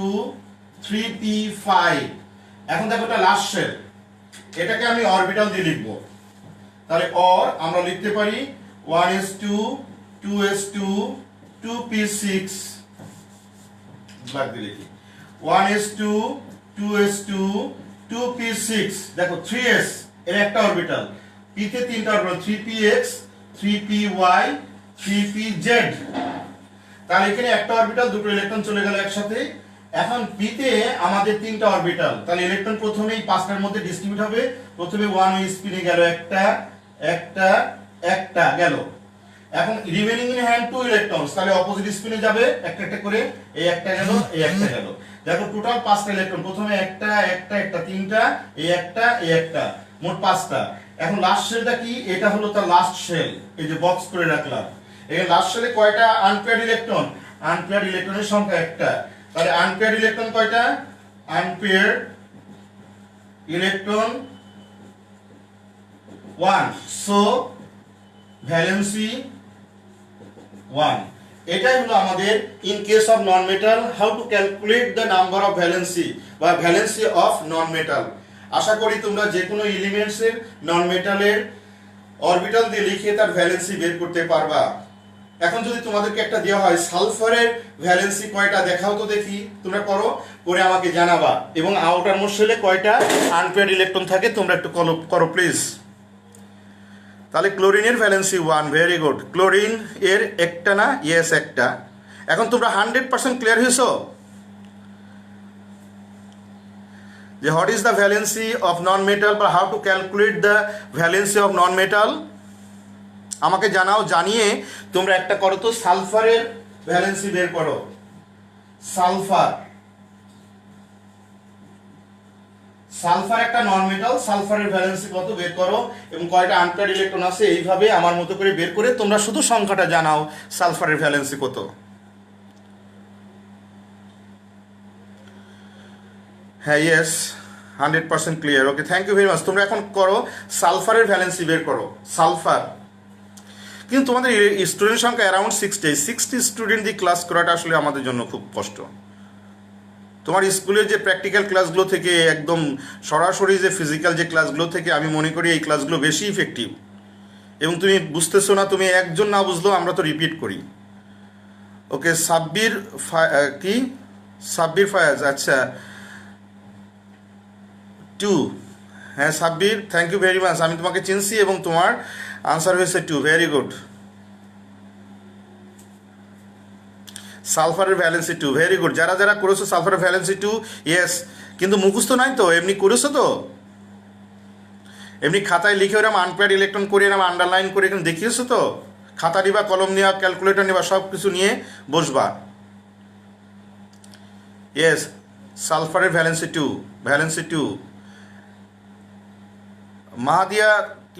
3p5। এখন দেখো এটা লাস্ট শেল, এটাকে আমি অরবিটাল দিয়ে লিখব। তাহলে অর আমরা লিখতে পারি 1s2 2s2 2p6, ব্ল্যাক দিয়ে লিখি 1s2 2s2 2p6। দেখো 3s এর একটা অরবিটাল, p তে তিনটা অরবিটাল, 3px 3py 3pz। তাহলে এখানে একটা অরবিটাল, দুটো ইলেকট্রন চলে গেল একসাথে। এখন p তে আমাদের তিনটা অরবিটাল, তাহলে ইলেকট্রন প্রথমেই পাঁচটার মধ্যে ডিস্ট্রিবিউট হবে। প্রথমে ওয়ান ওয়ে স্পিনে গেল একটা একটা একটা গেল। এখন রিমেইনিং ইন হ্যান্ড 2 ইলেকট্রনস, তাহলে অপোজিট স্পিনে যাবে একটা একটা করে, এই একটা গেল, এই একটা গেল। দেখো টোটাল 5টা ইলেকট্রন, প্রথমে একটা একটা একটা তিনটা, এই একটা, মোট 5টা। এখন লাস্ট শেলটা কি? এটা হলো তার লাস্ট শেল, এই যে বক্স করে রাখলাম। এই লাস্ট শেলে কয়টা আনপেয়ার্ড ইলেকট্রন? আনপেয়ার্ড ইলেকট্রনের সংখ্যা একটা, তাহলে আনপেয়ার্ড ইলেকট্রন কয়টা? Unpaired electron 1, so valency 1। এটাই হলো আমাদের in case of non metal how to calculate the number of valency বা ভ্যালেন্সি অফ নন মেটাল। আশা করি তোমরা যে কোনো এলিমেন্টসের নন মেটালের অরবিটাল দিয়ে লিখে তার ভ্যালেন্সি বের করতে পারবা। এখন যদি তোমাদেরকে একটা দেওয়া হয় সালফারের ভ্যালেন্সি কয়টা দেখাও তো দেখি, তোমরা করো, করে আমাকে জানাবা, এবং আউটার মোস্ট শেলে কয়টা আনপেয়ার্ড ইলেকট্রন থাকে তোমরা একটু করো প্লিজ। তাহলে ক্লোরিনের ভ্যালেন্সি 1, ভেরি গুড। ক্লোরিন এর একটা না? ইয়েস একটা। এখন তোমরা 100% ক্লিয়ার হয়েছো? যে what is the valency of non metal বা how to calculate the valency of non metal আমাকে জানাও। জানিয়ে তোমরা একটা করো তো, সালফারের ভ্যালেন্সি বের করো। সালফার একটা নন মেটাল, সালফারের ভ্যালেন্সি কত বের করো এবং কয়টা আনপেয়ার্ড ইলেকট্রন আছে এইভাবে আমার মতো করে বের করে তোমরা শুধু সংখ্যাটা জানাও সালফারের ভ্যালেন্সি কত। হ্যাঁ, yes, 100% clear. Okay, thank you very much. তোমরা এখন করো সালফারের ভ্যালেন্সি বের করো। সালফার কিন্তু তোমাদের স্টুডেন্ট সংখ্যা অ্যারাউন্ড 60 স্টুডেন্ট দিয়ে ক্লাস করাটা আসলে আমাদের জন্য খুব কষ্ট। তোমার স্কুলের যে প্র্যাকটিক্যাল ক্লাসগুলো থেকে একদম সরাসরি যে ফিজিক্যাল যে ক্লাসগুলো থেকে আমি মনে করি এই ক্লাসগুলো বেশি ইফেক্টিভ। এবং তুমি বুঝতেছো না, তুমি একজন না বুঝলেও আমরা তো রিপিট করি। ওকে, সাব্বির ফায়াজ, আচ্ছা 2। হ্যাঁ Sabbir, thank you very much. আমি তোমাকে চিনছি এবং তোমার আনসার হয়েছে 2। Very good. সালফারের ভ্যালেন্সি 2, ভেরি গুড। যারা যারা করেছো সালফারের ভ্যালেন্সি 2, ইয়েস। কিন্তু মুখস্থ নাই তো, এমনি করেছো তো? এমনি খাতায় লিখে ওরকম আনপেয়ার্ড ইলেকট্রন করে এরকম আন্ডারলাইন করে এখানে দেখিয়েছো তো? খাতা নিবা, কলম নিবা, ক্যালকুলেটর নিবা, সব কিছু নিয়ে বসবা। Yes, সালফারের valency 2। মাহাদিয়া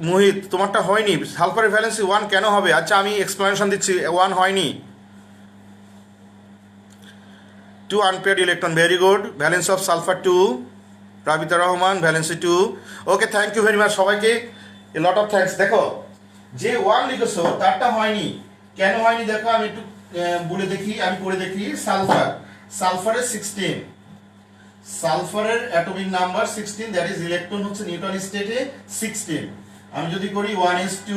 মোহিত, তোমারটা হয়নি। সালফারের ভ্যালেন্সি 1 কেন হবে? আচ্ছা আমি এক্সপ্লেনেশন দিচ্ছি। 1 হয়নি, 2 unpaired electron. Very good. Valence of sulphur 2, Rabita Rahman, valency 2। Okay, thank you very much সবাইকে, এ লট অফ থ্যাঙ্কস। দেখো যে 1 লিখেছো তারটা হয়নি, কেন হয়নি দেখো আমি একটু বলে দেখি, আমি করে দেখি। সালফারের 16, সালফারের atomic number 16, that is electron হচ্ছে নিউটন স্টেটে 16। আমি যদি করি 1s2,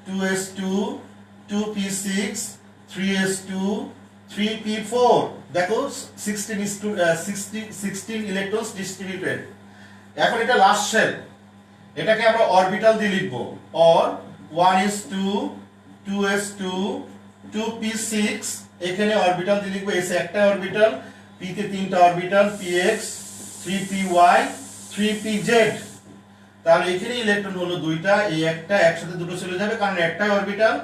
2s2, 2p6, 3s2, 3p4, দেখো 16 ইলেকট্রনস ডিস্ট্রিবিউটেড। এখন এটা লাস্ট শেল, এটাকে আমরা অরবিটাল দিয়ে লিখবো। অর 1s2, 2s2, 2p6, এখানে অরবিটাল দিয়ে লিখবো। এস একটা অরবিটাল, পি তে 3টা অরবিটাল, px, 3py, 3pz। তাহলে এখানে ইলেকট্রন হলো 2টা, এই একটা একসাথে দুটো চলে যাবে কারণ একটাই অরবিটাল।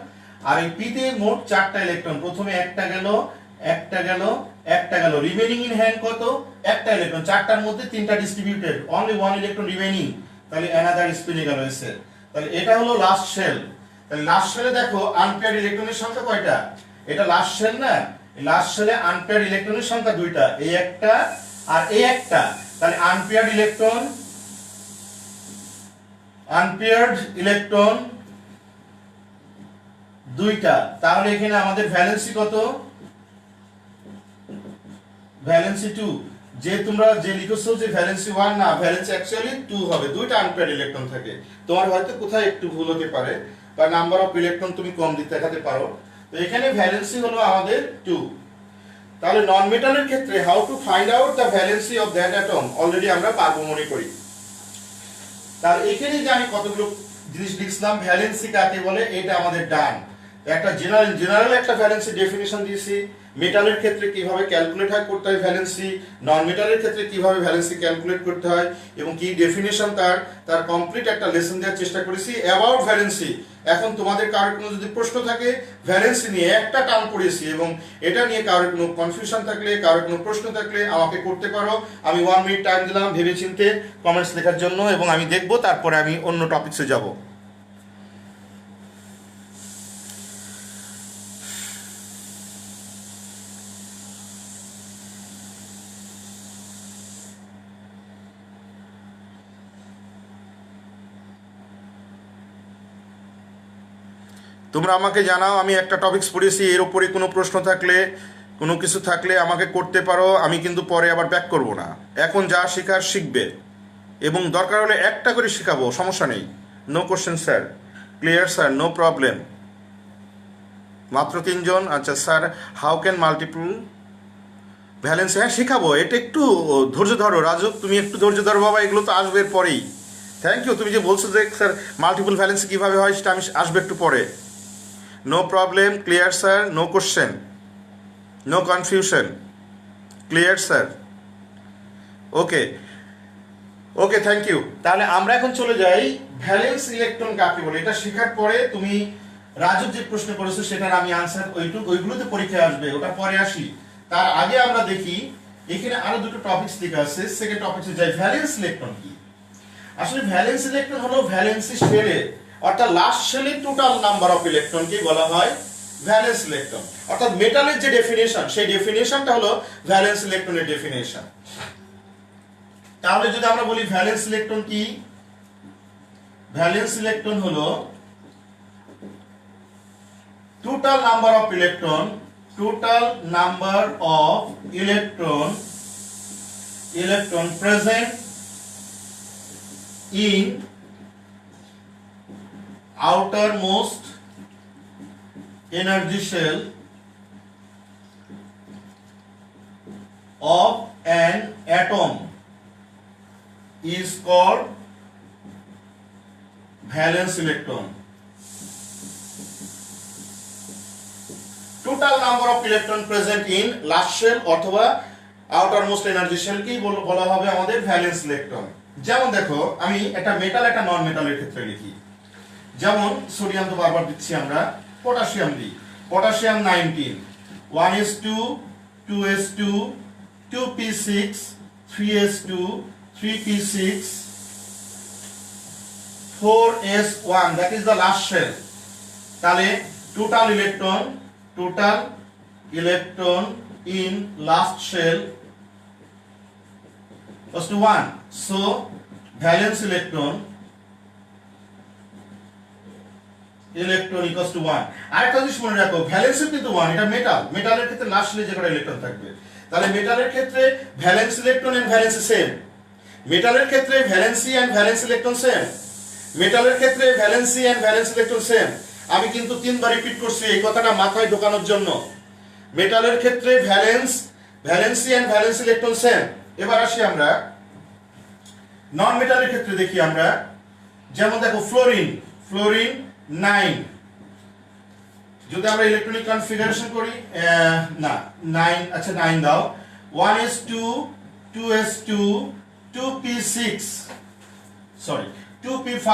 আর এই পি তে মোট 4টা ইলেকট্রন, প্রথমে একটা গেল, রিমেইনিং ইন হ্যান্ড কত? একটা ইলেকট্রন, 4টার মধ্যে 3টা ডিস্ট্রিবিউটেড, অনলি 1 ইলেকট্রন রিমেইনিং। তাহলে অ্যানাদার স্পিনে গেল এসে। তাহলে এটা হলো লাস্ট শেল। তাহলে লাস্ট শেলে দেখো আনপেয়ার্ড ইলেকট্রনের সংখ্যা কয়টা? এটা লাস্ট শেল না, লাস্ট শেলে আনপেয়ার্ড ইলেকট্রনের সংখ্যা 2টা, এই একটা আর এই একটা। তাহলে আনপেয়ার্ড ইলেকট্রন 2টা। তাহলে এখানে আমাদের ভ্যালেন্সি কত? ভ্যালেন্সি 2। যে তোমরা যে লিখেছো যে ভ্যালেন্সি 1 না, ভ্যালেন্সি অ্যাকচুয়ালি 2 হবে। 2টা আনপেয়ার্ড ইলেকট্রন থাকে। তোমার হয়তো কোথায় একটু ভুল হতে পারে বা নাম্বার অফ ইলেকট্রন তুমি কম দিতে দেখাতে পারো। তো এখানে ভ্যালেন্সি হলো আমাদের 2। তাহলে নন মেটালের ক্ষেত্রে how to find out the valency of that atom already আমরা পারবো মনে করি। তাহলে এখানে যে আমি কতগুলো জিনিস লিখলাম, ভ্যালেন্সি কাকে বলে এটা আমাদের ডান। একটা জেনারেল একটা ভ্যালেন্সি ডেফিনিশন দিয়েছি। মেটালের ক্ষেত্রে কিভাবে ক্যালকুলেট হয় করতে হয় ভ্যালেন্সি, নন মেটালের ক্ষেত্রে কিভাবে ভ্যালেন্সি ক্যালকুলেট করতে হয় এবং কি ডেফিনিশন তার কমপ্লিট একটা লেসন দেওয়ার চেষ্টা করেছি অ্যাবাউট ভ্যালেন্সি। এখন তোমাদের কারোর কোনো যদি প্রশ্ন থাকে ভ্যালেন্সি নিয়ে, একটা টার্ম পড়েছি এবং এটা নিয়ে কারোর কোনো কনফিউশন থাকলে, কারোর কোনো প্রশ্ন থাকলে আমাকে করতে পারো। আমি 1 মিনিট টাইম দিলাম ভেবে চিন্তে কমেন্টস লেখার জন্য এবং আমি দেখবো, তারপরে আমি অন্য টপিকসে যাব। তোমরা আমাকে জানাও, আমি একটা টপিকস পড়েছি, এর উপরে কোনো প্রশ্ন থাকলে, কোনো কিছু থাকলে আমাকে করতে পারো। আমি কিন্তু পরে আবার ব্যাক করব না। এখন যা শেখার শিখবে এবং দরকার হলে একটা করে শেখাবো, সমস্যা নেই। No question sir. Clear sir, no problem. মাত্র 3 জন। আচ্ছা sir, how can multiple valency? হ্যাঁ শেখাবো, এটা একটু ধৈর্য ধরো। রাজু তুমি একটু ধৈর্য ধরো বাবা, এগুলো তো আসবে পরেই। Thank you. তুমি যে বলছো যে স্যার মাল্টিপল ভ্যালেন্সি কীভাবে হয় সেটা আমি আসবে একটু পরে। No problem. Clear sir, no question, no confusion. Clear sir. Okay, okay, thank you. তাহলে আমরা এখন চলে যাই ভ্যালেন্স ইলেকট্রন কাকে বলে। এটা শেখার পরে তুমি রাজু যে প্রশ্ন করেছো সেটার আমি আনসার ওইগুলোতে পরীক্ষায় আসবে, ওটা পরে আসি। তার আগে আমরা দেখি এখানে আরো দুটো টপিকস লেখা আছে। সেকেন্ড টপিকসে যাই, ভ্যালেন্স ইলেকট্রন কি। আসলে ভ্যালেন্স ইলেকট্রন হলো ভ্যালেন্সি শেলে অর্থাৎ লাস্ট শেলে টোটাল নাম্বার অফ ইলেকট্রনকে বলা হয় ভ্যালেন্স ইলেকট্রন। অর্থাৎ মেটালের যে ডেফিনেশন সেই ডেফিনেশনটা হলো ভ্যালেন্স ইলেকট্রনের ডেফিনেশন। তাহলে যদি আমরা বলি ভ্যালেন্স ইলেকট্রন কি, ভ্যালেন্স ইলেকট্রন হলো total number of electron, total number of electron present in outermost energy shell of an atom is called valence electron. Total number of electron present in last shell অথবা outermost energy shell কি বলা হবে আমাদের valence electron. যেমন দেখো আমি একটা metal একটা নন মেটালের ক্ষেত্রে লিখি। যেমন সোডিয়াম তো বারবার দিচ্ছি আমরা, পটাশিয়াম দিই। Potassium 19, 1s2, 2s2, 2p6, 3s2, 3p6, 4s1, that is the last shell. তাহলে total electron in last shell was to 1. So valence electron equals to 1. আরেকটা জিনিস মনে রাখো, ভ্যালেন্স কিন্তু 1, এটা মেটালের ক্ষেত্রে লাস্ট শেলে যে কটা ইলেকট্রন থাকবে। তাহলে মেটালের ক্ষেত্রে valence electron and valency same, মেটালের ক্ষেত্রে valency and valence electron same, মেটালের ক্ষেত্রে valency and valence electron same. আমি কিন্তু তিনবার রিপিট করছি এই কথাটা মাথায় ঢোকানোর জন্য। মেটালের ক্ষেত্রে valency and valence electron same. এবার আসি আমরা নন মেটালের ক্ষেত্রে দেখি আমরা। যেমন দেখো ফ্লোরিন 9, যদি আমরা ইলেকট্রনিক কনফিগারেশন করি না 9, আচ্ছা 9 দাও, 1s2, 2s2, 2p6, sorry 2p5,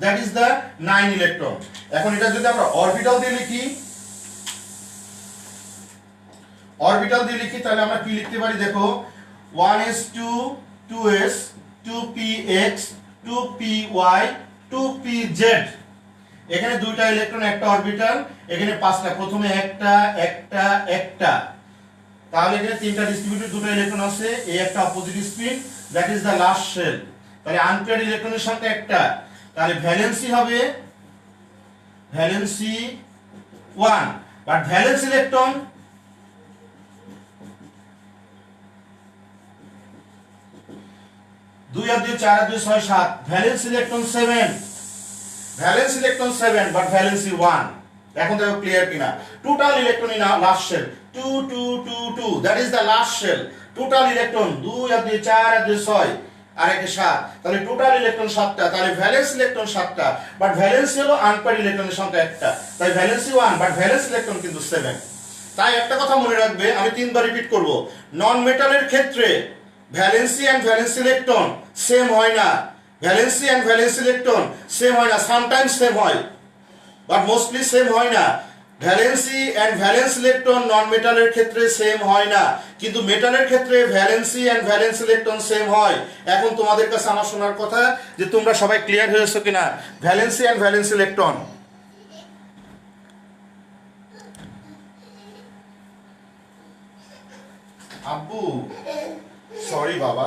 that is the 9 electron. এখন এটা যদি আমরা অরবিটাল দিয়ে লিখি তাহলে আমরা কি লিখতে পারি দেখো, 1s2, 2s, 2px, 2py, 2pz। এখানে দুইটা ইলেকট্রন একটা অরবিটাল, এখানে পাঁচটা, প্রথমে একটা, তাহলে এখানে তিনটা ডিস্ট্রিবিউটেড দুটো ইলেকট্রন আছে, এই একটা opposite spin, that is the last shell. তাহলে আনপেয়ার্ড ইলেকট্রনের সংখ্যা একটা, তাহলে ভ্যালেন্সি হবে ভ্যালেন্সি 1, বাট ভ্যালেন্স ইলেকট্রন দুই আর দুই 4 আর 2 6 7, ভ্যালেন্স ইলেকট্রন 7, বাট ভ্যালেন্সি 1। এখন দেখো ক্লিয়ার কিনা। Total electron in last shell 2 2 2 2, that is the last shell. Total electron 2 আর 2 4 আর 2 6 আর 1 7, তাহলে টোটাল ইলেকট্রন 7টা, তাহলে ভ্যালেন্স ইলেকট্রন 7টা, বাট ভ্যালেন্সি হলো আনপেয়ার্ড ইলেকট্রনের সংখ্যা একটা, তাই ভ্যালেন্সি 1, বাট ভ্যালেন্স ইলেকট্রন কিন্তু 7। তাই একটা কথা মনে রাখবে, আমি তিনবার রিপিট করব, নন মেটালের ক্ষেত্রে valency and valence electron same হয় না, valency and valence electron same হয় না, সামটাইমস সেম হয় বাট মোস্টলি সেম হয় না। Valency and valence electron non মেটালের ক্ষেত্রে সেম হয় না, কিন্তু মেটালের ক্ষেত্রে valency and valence electron same হয়। এখন তোমাদের কাছে আমার শোনার কথা যে তোমরা সবাই ক্লিয়ার হয়েছো কিনা ভ্যালেন্সি এন্ড ভ্যালেন্স ইলেকট্রন। আব্বু সরি বাবা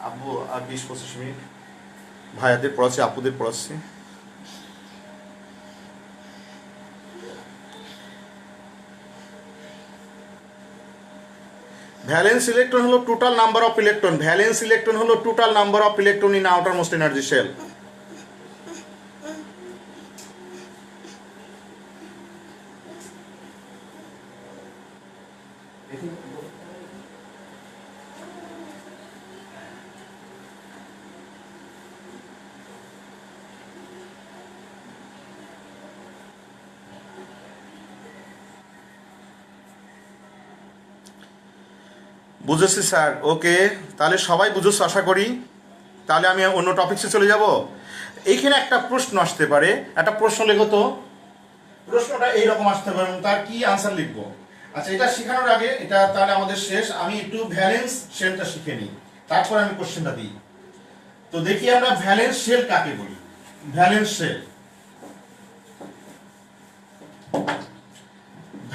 আব্বু আর 20-25 মিনিট ভাইয়াদের পড়াচ্ছি, আপুদের পড়াচ্ছি। ভ্যালেন্স ইলেকট্রন হলো total number of electron, valence electron হলো total number of electron in outermost energy shell. বুঝেছি স্যার, ওকে। তাহলে সবাই বুঝেছ আশা করি। তাহলে আমি অন্য টপিক্সে চলে যাব। এইখানে একটা প্রশ্ন আসতে পারে, একটা প্রশ্ন লেখো তো। প্রশ্নটা এইরকম আসতে পারে এবং তার কি আনসার লিখবো। আচ্ছা, এটা শেখানোর আগে, এটা তাহলে আমাদের শেষ, আমি একটু ভ্যালেন্স শেলটা শিখে নিই, তারপর আমি কোশ্চেনটা দিই। তো দেখি আমরা ভ্যালেন্স শেল কাকে বলি। Valence shell,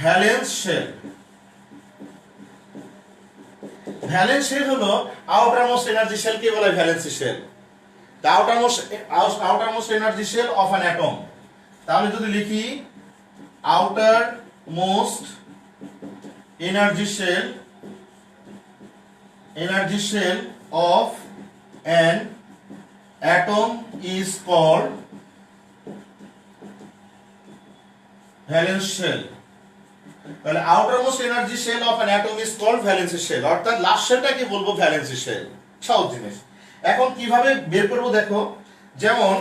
valence shell, valence shell হলো আউটারমোস্ট এনার্জি শেলকে বলা হয় valency shell. The outermost energy shell of an atom. তাহলে যদি লিখি outer most energy shell of an atom is called valence shell. তাহলে outermost energy shell of an atom is called valency shell, অর্থাৎ last শেলটাকে বলবো valency shell. সহজ জিনিস। এখন কিভাবে বের করব দেখো। যেমন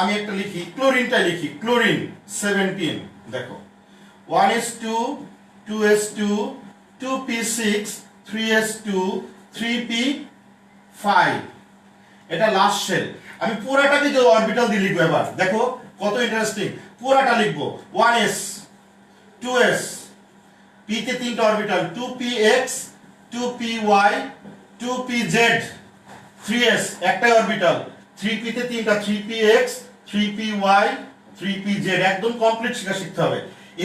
আমি একটা লিখি, ক্লোরিনটা লিখি, ক্লোরিন 17। দেখো 1s2 2s2 2p6 3s2 3p5, এটা লাস্ট শেল। আমি পুরাটাকে যে অরবিটাল দিয়ে লিখবো, এবার দেখো কত ইন্টারেস্টিং। পুরাটা লিখবো 1s 2s, p তে তিনটা orbital 2px 2py 2pz, 3s একটাই অরবিটাল, 3p তে তিনটা 3px 3py 3pz, একদম কমপ্লিট শিখতে হবে।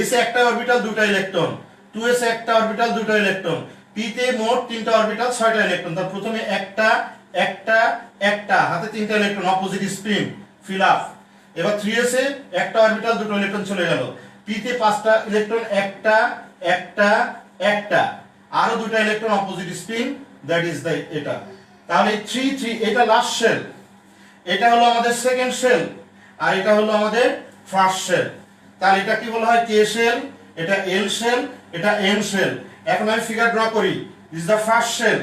s এ একটা অরবিটাল দুটো ইলেকট্রন, 2s এ একটা অরবিটাল দুটো ইলেকট্রন, p তে মোট তিনটা অরবিটাল 6টা ইলেকট্রন। তার প্রথমে একটা একটা একটা হাতে তিনটা electron, opposite spin, fill up. এবার 3s এ একটা অরবিটাল দুটো ইলেকট্রন চলে গেল, p তে 5টা ইলেকট্রন, একটা একটা একটা, আরো দুটো electron, opposite spin, that is the এটা। তাহলে 3 3 এটা লাস্ট শেল, এটা হলো আমাদের সেকেন্ড শেল, আর এটা হলো আমাদের ফার্স্ট শেল। তাহলে এটা কি বলা হয়? কে শেল, এটা এল শেল, এটা এন শেল। এখন আমি ফিগার ড্র করি। This the first shell,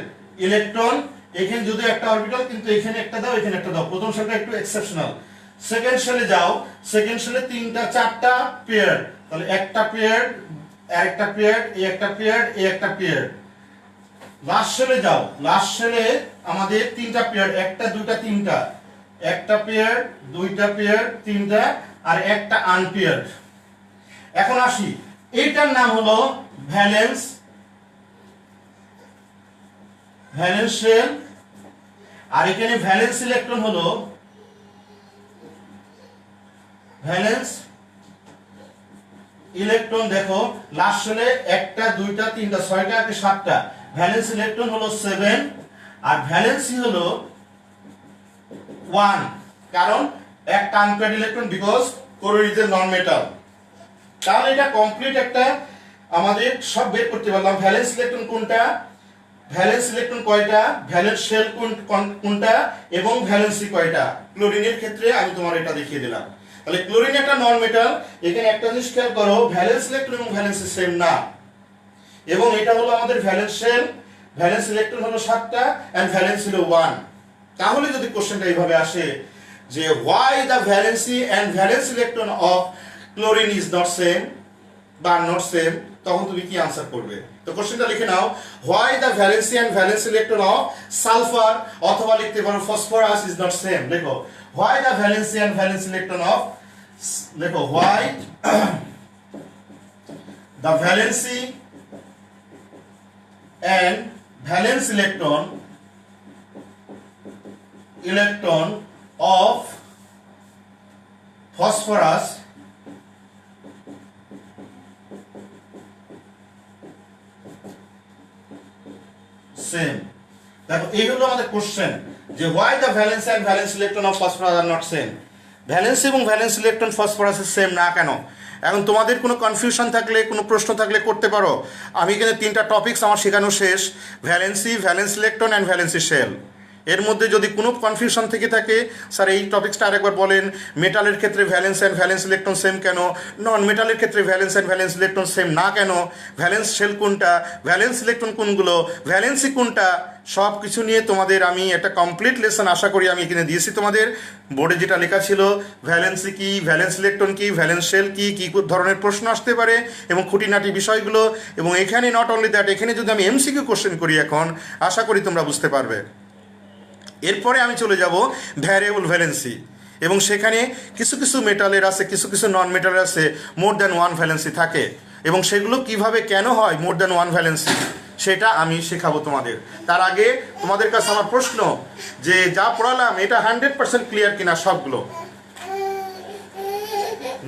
electron এখানে যদি একটা অরবিটাল, কিন্তু এখানে একটা দাও, এখানে একটা দাও। প্রথম শেলটা একটু এক্সেপশনাল। সেকেন্ড শেলে যাও, সেকেন্ড শেলে তিনটা চারটা পেয়ার, তাহলে একটা পেয়ার, আরেকটা পেয়ার, এই একটা পেয়ার, এই একটা পেয়ার। লাস্ট শেলে যাও, লাস্ট শেলে আমাদের তিনটা পেয়ার, একটা দুইটা তিনটা, একটা পেয়ার, দুইটা পেয়ার, তিনটা, আর একটা আনপেয়ার। এখন আসি, এইটার নাম হলো ভ্যালেন্স শেল, আর এখানে ভ্যালেন্স ইলেকট্রন হলো ভ্যালেন্স ইলেকট্রন। দেখো লাস্ট শেলে একটা দুইটা তিনটা, 6টা, 7টা, ভ্যালেন্স ইলেকট্রন হলো 7, আর ভ্যালেন্সি হলো 1, কারণ একটা unpaired electron, because chlorine is a non metal. তাহলে এটা কমপ্লিট একটা আমাদের সব বের করতে পারলাম। ভ্যালেন্স ইলেকট্রন কোনটা, ভ্যালেন্স ইলেকট্রন কয়টা, ভ্যালেন্স শেল কোনটা, এবং ভ্যালেন্সি কয়টা। ক্লোরিনের ক্ষেত্রে আমি তোমার এটা দেখিয়ে দিলাম। তাহলে ক্লোরিন একটা নন মেটাল। এখানে একটা জিনিস খেয়াল করো, ভ্যালেন্স ইলেকট্রন এবং ভ্যালেন্সি সেম না, এবং এটা হলো আমাদের ভ্যালেন্স শেল। ভ্যালেন্স ইলেকট্রন হলো 7টা এন্ড ভ্যালেন্স হলো 1। তাহলে যদি কোশ্চেনটা এইভাবে আসে যে why the valency and valence electron of chlorine is not same বা not same, তখন তুমি কি আনসার করবে? তো কোশ্চেনটা লিখে নাও, why the valency and valence electron of sulfur, অথবা লিখতে পারো phosphorus is not same। দেখো why the valency and valence electron of, দেখো why the valency and valence electron of phosphorus same। দেখো এই হলো আমাদের কোশ্চেন যে why the valence and valence electron of phosphorus are not same। Valence এবং valence electron ফসফরাসের same না কেন? এখন তোমাদের কোনো কনফিউশন থাকলে, কোনো প্রশ্ন থাকলে করতে পারো। আমি এখানে 3টা টপিকস আমার শেখানো শেষ, valency, valence electron and valency shell. এর মধ্যে যদি কোনো কনফিউশন থেকে থাকে, স্যার এই টপিক্সটা আরেকবার বলেন, মেটালের ক্ষেত্রে valence and valence electron same কেন, নন মেটালের ক্ষেত্রে valence and valence electron same না কেন, ভ্যালেন্স শেল কোনটা, ভ্যালেন্স ইলেকট্রন কোনগুলো, ভ্যালেন্সি কোনটা, সব কিছু নিয়ে তোমাদের আমি একটা কমপ্লিট লেসন আশা করি আমি এখানে দিয়েছি। তোমাদের বোর্ডে যেটা লেখা ছিল ভ্যালেন্সি কী, ভ্যালেন্স ইলেকট্রন কী, ভ্যালেন্স শেল কী, কী ধরনের প্রশ্ন আসতে পারে এবং খুঁটিনাটি বিষয়গুলো, এবং এখানে নট অনলি দ্যাট, এখানে যদি আমি এমসিকিউ কোশ্চেন করি এখন আশা করি তোমরা বুঝতে পারবে। এরপরে আমি চলে যাব ভ্যারিয়েবল ভ্যালেন্সি, এবং সেখানে কিছু কিছু মেটালের আছে, কিছু কিছু নন মেটালের আছে মোর দ্যান ওয়ান ভ্যালেন্সি থাকে, এবং সেগুলো কিভাবে কেন হয় মোর দ্যান ওয়ান ভ্যালেন্সি সেটা আমি শেখাবো তোমাদের। তার আগে তোমাদের কাছে আমার প্রশ্ন যে যা পড়ালাম এটা 100% ক্লিয়ার কিনা সবগুলো?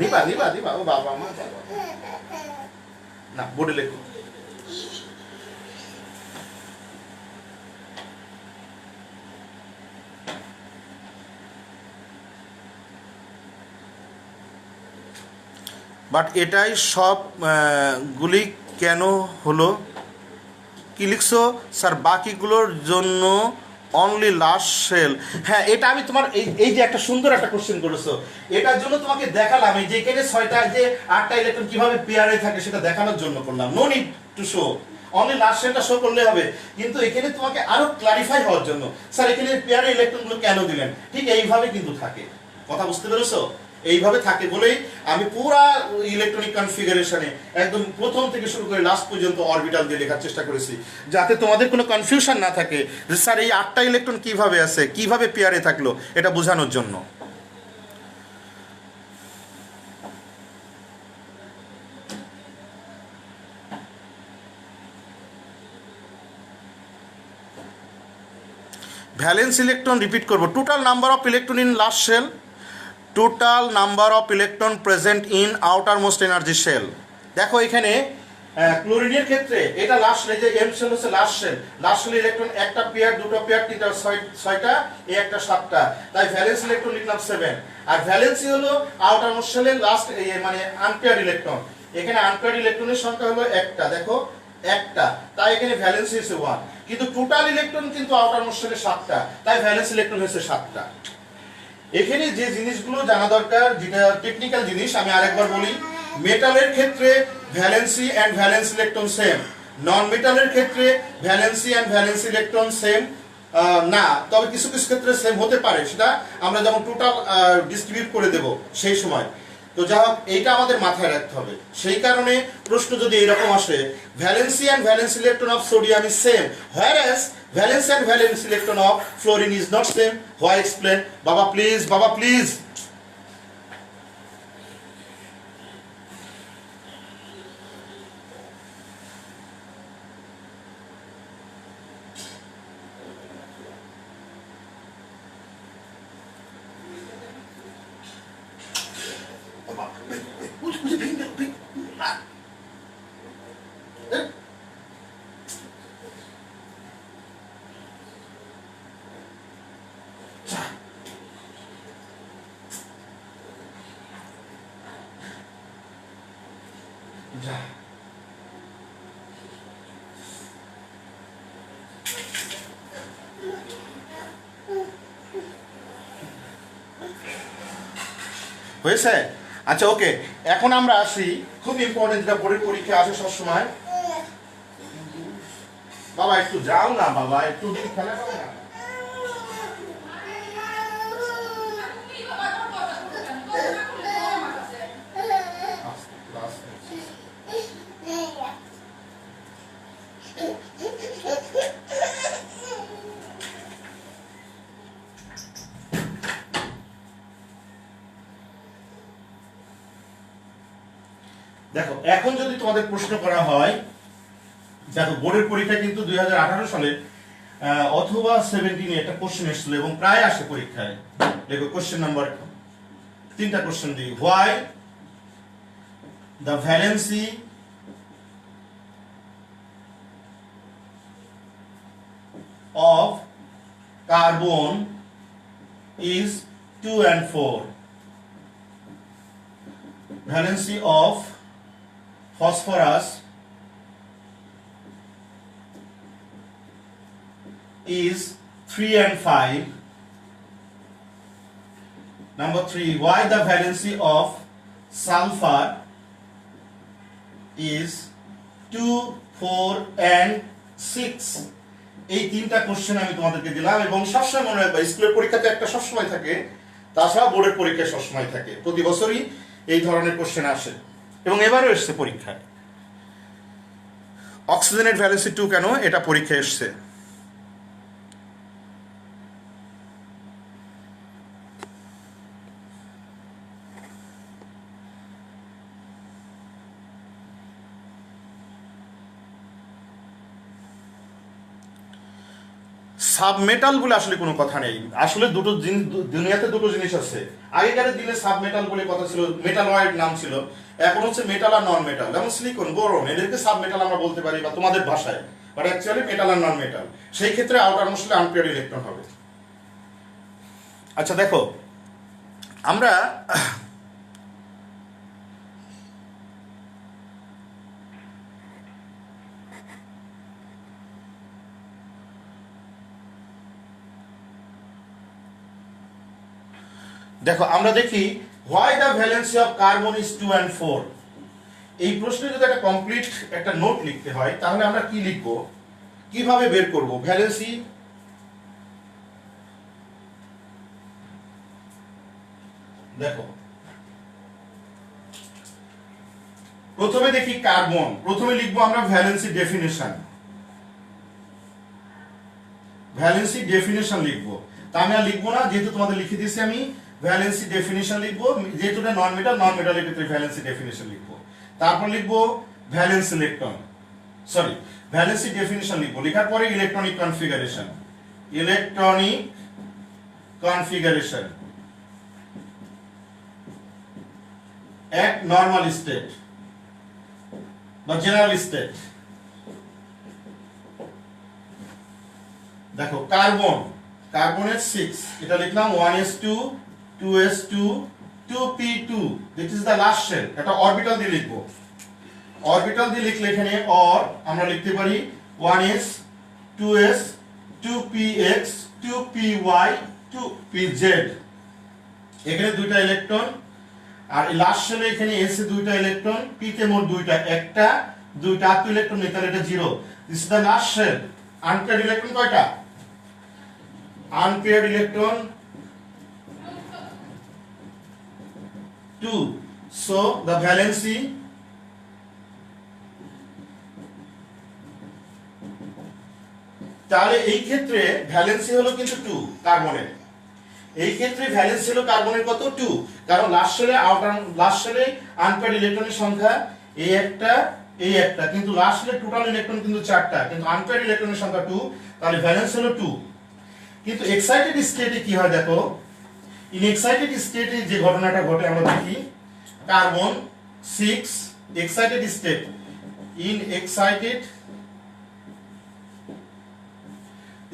নিবা নিবা নিবা ও বাবা মা না, বোর্ডে লেখো। বাট এটাই সব গুলি কেন হলো? কি লিখছো স্যার? বাকিগুলোর জন্য অনলি লাস্ট সেল। হ্যাঁ, এটা আমি তোমার এই যে একটা সুন্দর একটা কোশ্চেন করেছো, এটার জন্য তোমাকে দেখালাম এই যে এখানে 6টা যে 8টা ইলেকট্রন কিভাবে পেয়ারে থাকে সেটা দেখানোর জন্য করলাম। No need to show, only last সেলটা শো করলে হবে। কিন্তু এখানে তোমাকে আরো ক্লারিফাই হওয়ার জন্য, স্যার এখানে পেয়ারে ইলেকট্রনগুলো কেন দিলেন, ঠিক এইভাবে কিন্তু থাকে। কথা বুঝতে পেরেছো? এইভাবে থাকে বলেই আমি পুরা ইলেকট্রনিক কনফিগারেশনে একদম প্রথম থেকে শুরু করে লাস্ট পর্যন্ত অরবিটাল দিয়ে লেখার চেষ্টা করেছি, যাতে তোমাদের কোনো কনফিউশন না থাকে যে স্যার এই 8টা ইলেকট্রন কিভাবে আছে, কিভাবে পেয়ারে থাকলো, এটা বোঝানোর জন্য। ভ্যালেন্স ইলেকট্রন রিপিট করবো। Total number of electron in last shell, total number of electron present in outer most energy shell. দেখো এখানে ক্লোরিনের ক্ষেত্রে এটা লাস্ট শেল, যে এম শেল হচ্ছে last shell. Last shell electron একটা পেয়ার, দুটো পেয়ার, তিনটা, 6টা, এই একটা 7টা, তাই ভ্যালেন্স ইলেকট্রন লিখলাম 7। আর ভ্যালেন্সি হলো আউটার মোস্ট শেলের লাস্ট মানে আনপেয়ার্ড ইলেকট্রন। এখানে আনপেয়ার্ড ইলেকট্রনের সংখ্যা হলো একটা, দেখো একটা, তাই এখানে ভ্যালেন্সি হচ্ছে 1। কিন্তু টোটাল ইলেকট্রন কিন্তু আউটার মোস্ট শেলে 7টা, তাই ভ্যালেন্স ইলেকট্রন হচ্ছে 7টা। এখানে যে জিনিসগুলো জানা দরকার, যেটা টেকনিক্যাল জিনিস, আমি আরেকবার বলি। মেটালের ক্ষেত্রে valency and valence electron same, non মেটালের ক্ষেত্রে valency and valence electron same না, তবে কিছু কিছু ক্ষেত্রে সেম হতে পারে, সেটা আমরা যখন টোটাল ডিস্ট্রিবিউট করে দেব সেই সময়। তো যা হোক, এইটা আমাদের মাথায় রাখতে হবে। সেই কারণে প্রশ্ন যদি এরকম আসে, valency and valence electron of sodium is same, whereas valence and valence electron of fluorine is not same. Why? Explain. Baba please, Baba please. হয়েছে? আচ্ছা ওকে, এখন আমরা আসি খুব ইম্পর্টেন্ট, যেটা বোর্ডের পরীক্ষা আসে সবসময়। বাবা একটু যাও না, বাবা একটু খেলা করো না। দেখো এখন যদি তোমাদের প্রশ্ন করা হয়, দেখো বোর্ডের পরীক্ষা কিন্তু 2018 সালে অথবা 17 একটা কোশ্চেন এসেছিল এবং প্রায় আসে পরীক্ষায়। দেখো কোশ্চেন নাম্বার 3টা কোশ্চেন দিই। Why the valency of carbon is 2 and 4, valency of phosphorus is 3 and 5. Number 3, why the valency of sulfur is 2, 4 and 6. এই তিনটা কোশ্চেন আমি তোমাদেরকে দিলাম এবং সবসময় মনে রাখবা স্কুলের পরীক্ষাতে একটা সবসময় থাকে, তাছাড়া বোর্ডের পরীক্ষায় সবসময় থাকে, প্রতি বছরই এই ধরনের কোশ্চেন আসে এবং এবারও এসছে পরীক্ষায়। অক্সিজেনের ভ্যালেন্সি 2 কেন, এটা পরীক্ষায় এসছে। সাবমেটাল বলে আসলে কোনো কথা নেই, আসলে দুটো জিনিস, দুনিয়াতে দুটো জিনিস আছে। আগেকার দিনে সাবমেটাল বলে কথা ছিল, মেটালয়েড নাম ছিল, এখন হচ্ছে মেটাল আর নন মেটাল। যেমন সিলিকন, বোরন, এদেরকে সাবমেটাল আমরা বলতে পারি বা তোমাদের ভাষায়, বাট অ্যাকচুয়ালি মেটাল আর নন মেটাল। সেই ক্ষেত্রে আউটার মোস্টলি আনপেয়ার ইলেকট্রন হবে। আচ্ছা দেখো, আমরা দেখো আমরা দেখি why the valency of carbon is 2 and 4। এই প্রশ্নে যদি একটা কমপ্লিট একটা নোট লিখতে হয় তাহলে আমরা কি লিখবো, কিভাবে বের করব ভ্যালেন্সি। দেখো প্রথমে দেখি কার্বন, প্রথমে লিখবো আমরা ভ্যালেন্সি ডেফিনেশন। ভ্যালেন্সি ডেফিনেশন লিখবো, তা আমি আর লিখবো না, যেহেতু তোমাদের লিখে দিয়েছি আমি। ভ্যালেন্সি ডেফিনেশন লিখবো, যেহেতু এটা নন মেটাল, নন মেটালের ক্ষেত্রে ভ্যালেন্সি ডেফিনেশন লিখবো। তারপর লিখবো valence electron, sorry valency definition লিখবো, লেখার পরে electronic configuration. Electronic configuration at normal state বা জেনারেল স্টেট। দেখো কার্বন, কার্বনের 6, এটা লিখলাম 1s2 2s2 2p2, this is the last shell. এটা অরবিটাল দিয়ে লিখবো, অরবিটাল দিয়ে লিখলে এখানে অর আমরা লিখতে পারি 1s 2s 2px 2py 2pz। এখানে দুইটা ইলেকট্রন, আর লাস্ট শেলে এখানে এস এ দুইটা ইলেকট্রন, পি তে মোট দুইটা, একটা দুইটা আত্ম ইলেকট্রন নেই, তাহলে এটা 0। This is the last shell. Unpaired electron কয়টা? Unpaired electron 2, so the valency তাহলে এই ক্ষেত্রে ভ্যালেন্সি হলো কিন্তু 2 কার্বনের। এই ক্ষেত্রে ভ্যালেন্সি হলো কার্বনের কত? 2, কারণ লাস্ট শেলে আউটার লাস্ট শেলে আনপেয়ার্ড ইলেকট্রনের সংখ্যা এই একটা এই একটা, কিন্তু লাস্ট শেলে টোটাল ইলেকট্রন কিন্তু 4টা, কিন্তু আনপেয়ার্ড ইলেকট্রনের সংখ্যা 2, তাহলে ভ্যালেন্স হলো 2। কিন্তু এক্সাইটেড স্টেটে কি হয় দেখো, ইন এক্সাইটেড স্টেটে যে ঘটনাটা ঘটে আমরা দেখি, carbon 6 excited state, in excited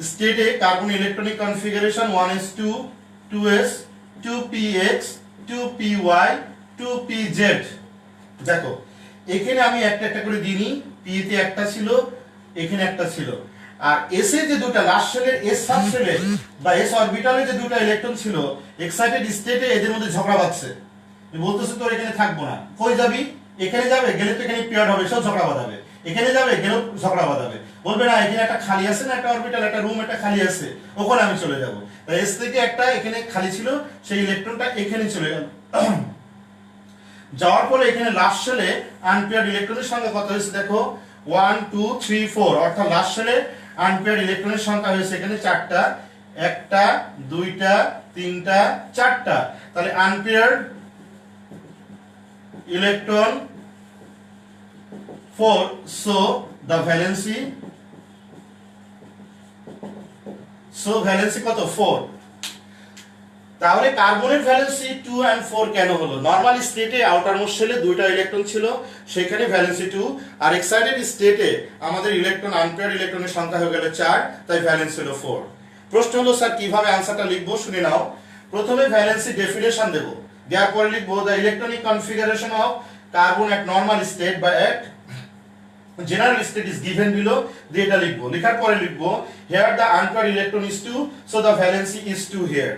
স্টেটে carbon electronic configuration 1s2 2s 2px 2py 2pz। দেখো এখানে আমি একটা একটা করে দিইনি, p তে একটা ছিল, এখানে একটা ছিল, আর s এ যে দুটো লাস্ট শেলের s সাব শেলে বা s অরবিটালে যে দুটো ইলেকট্রন ছিল এক্সাইটেড স্টেটে এদের মধ্যে ঝগড়া বাঁধছে। বলতেছে তোর এখানে থাকবো না, কই যাবি? এখানে যাবে, গেলে তো এখানে পেয়ার হবে, সব ঝগড়া বাঁধাবে। এখানে যাবে, গেলেও ঝগড়া বাঁধাবে, বলবে না এখানে একটা খালি আছে না, একটা অরবিটাল একটা রুম একটা খালি আছে, ওখানে আমি চলে যাব। তাই এস থেকে একটা এখানে খালি ছিল, সেই ইলেকট্রনটা এখানে চলে গেল। যাওয়ার পরে এখানে লাস্ট শেলে আনপেয়ার্ড ইলেকট্রনের সংখ্যা কত হয়েছে দেখো, 1 2 3 4, অর্থাৎ লাস্ট শেলে আনপেয়ার্ড ইলেকট্রনের সংখ্যা হয়েছে এখানে 4টা, একটা দুইটা তিনটা 4টা, তাহলে unpaired electron 4, so the valency কত 4। তাহলে কার্বনের ভ্যালেন্সি 2 and 4 কেন হলো? নরমাল স্টেটে আউটার মোস্ট শেলে দুইটা ইলেকট্রন ছিল, সেখানে ভ্যালেন্সি 2, আর এক্সাইটেড স্টেটে আমাদের ইলেকট্রন আনপেয়ার্ড ইলেকট্রনের সংখ্যা হয়ে গেল 4, তাই ভ্যালেন্সি হলো 4। প্রশ্ন হলো স্যার কিভাবে আনসারটা লিখবো, শুনে নাও। প্রথমে ভ্যালেন্সি ডেফিনেশন দেব, দেওয়ার পরে লিখবো the electronic configuration of carbon at normal state বা at general state is given below, দিয়ে এটা লিখবো, লেখার পরে লিখবো here the unpaired electron is 2 so the valency is 2 here.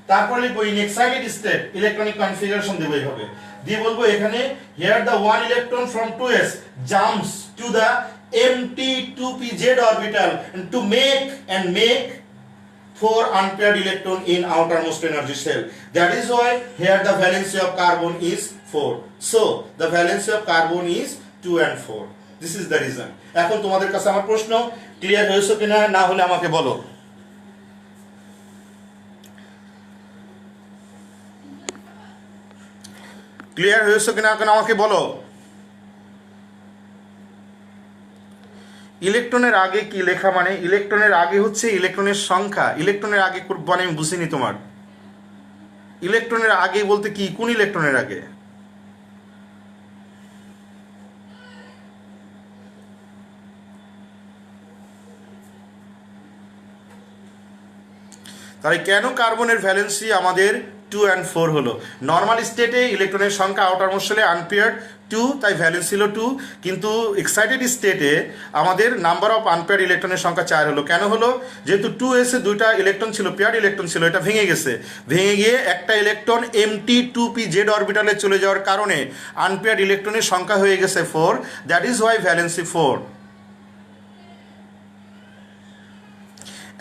তারপর লিখবো in excited state electronic configuration দেবো এইভাবে, দিয়ে বলবো এখানে here the one electron from 2s jumps to the empty 2pz orbital to make 4 unpaired electron in outermost energy shell. That is why here the valency of carbon is 4. So the valency of carbon is 2 and 4. This is the reason. এখন তোমাদের কাছে আমার প্রশ্ন clear হয়েছে কিনা, না হলে আমাকে বলো। ক্লিয়ার হয়েছে কিনা এখন আমাকে বলো। ইলেকট্রনের আগে কি লেখা মানে ইলেকট্রনের আগে হচ্ছে ইলেকট্রনের সংখ্যা। ইলেকট্রনের আগে মানে আমি বুঝিনি তোমার ইলেকট্রনের আগে বলতে কি, কোন ইলেকট্রনের আগে? তাহলে কেন কার্বনের ভ্যালেন্সি আমাদের 2 and 4 হলো? নর্মাল স্টেটে ইলেকট্রনের সংখ্যা আউটারমোস্ট শেলে আনপেয়ার্ড 2, তাই ভ্যালেন্স ছিল 2, কিন্তু এক্সাইটেড স্টেটে আমাদের নাম্বার অফ আনপেয়ার্ড ইলেকট্রনের সংখ্যা 4 হলো। কেন হলো? যেহেতু 2s এ দুইটা ইলেকট্রন ছিল, পেয়ার্ড ইলেকট্রন ছিল, এটা ভেঙে গেছে, ভেঙে গিয়ে একটা ইলেকট্রন এমটি 2pz অরবিটালে চলে যাওয়ার কারণে আনপেয়ার্ড ইলেকট্রনের সংখ্যা হয়ে গেছে 4, দ্যাট ইজ ওয়াই ভ্যালেন্সি 4।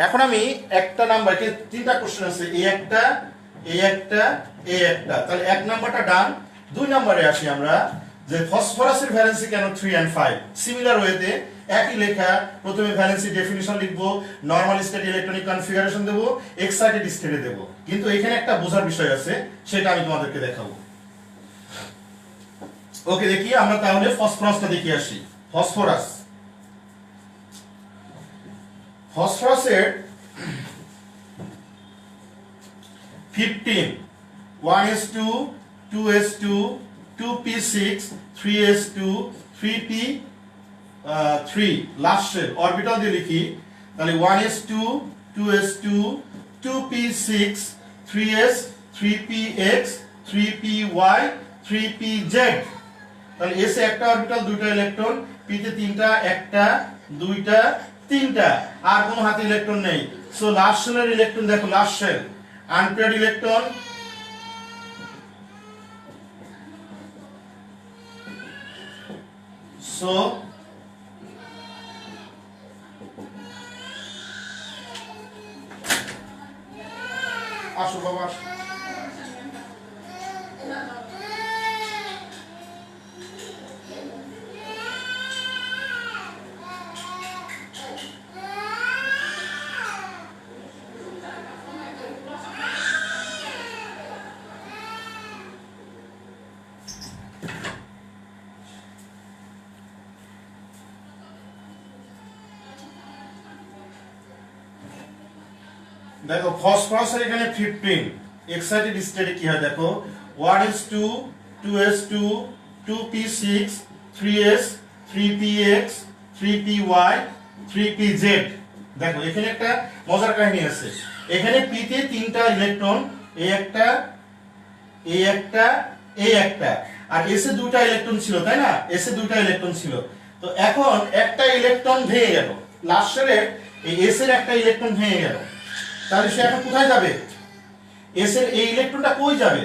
এখন আমি একটা নাম্বার, তিনটা কোশ্চেন আছে, এই একটা, এই একটা, এই একটা, তাহলে এক নাম্বারটা ডান। 2 নম্বরে আসি আমরা, যে ফসফরাসের ভ্যালেন্সি কেন 3 and 5? সিমিলার ওয়েতে একই লেখা, প্রথমে ভ্যালেন্সি ডেফিনিশন লিখবো, নরমাল স্টেট ইলেকট্রনিক কনফিগারেশন দেবো, এক্সাইটেড স্টেটে দেবো। কিন্তু এখানে একটা বোঝার বিষয় আছে, সেটা আমি তোমাদেরকে দেখাবো। ওকে, দেখি আমরা তাহলে ফসফরাসটা দেখি আসি। ফসফরাস, ফসফরাসের 15 1s2 2s2 2p6 3s2 3p3 last shell orbital দিয়ে লিখি, তাহলে 1s2 2s2 2p6 3s 3px 3py 3pz। তাহলে এস এ একটা অরবিটাল, দুইটা ইলেকট্রন, পিতে তিনটা, একটা দুইটা তিনটা, আর কোনো হাতে ইলেকট্রন নেই। সো লাস্ট শেলের ইলেকট্রন দেখো, last shell unpaired electron, so আসো বাবা, দেখো ফসফরাসের এখানে 15, এক্সাইটেড স্টেটে কি হয় দেখো, 1s2 2s2 2p6 3s 3px 3py 3pz। দেখো এখানে একটা মজার কাহিনী আছে, এখানে p তে তিনটা ইলেকট্রন, এই একটা, এই একটা, এই একটা, আর s এ দুইটা ইলেকট্রন ছিল, তাই না? s এ দুইটা ইলেকট্রন ছিল। তো এখন একটা ইলেকট্রন ভেঙে গেল, লাস্ট শেলে এই s এর একটা ইলেকট্রন ভেঙে গেল, তাহলে সে এখন কোথায় যাবে? এস এর এই ইলেকট্রনটা কই যাবে?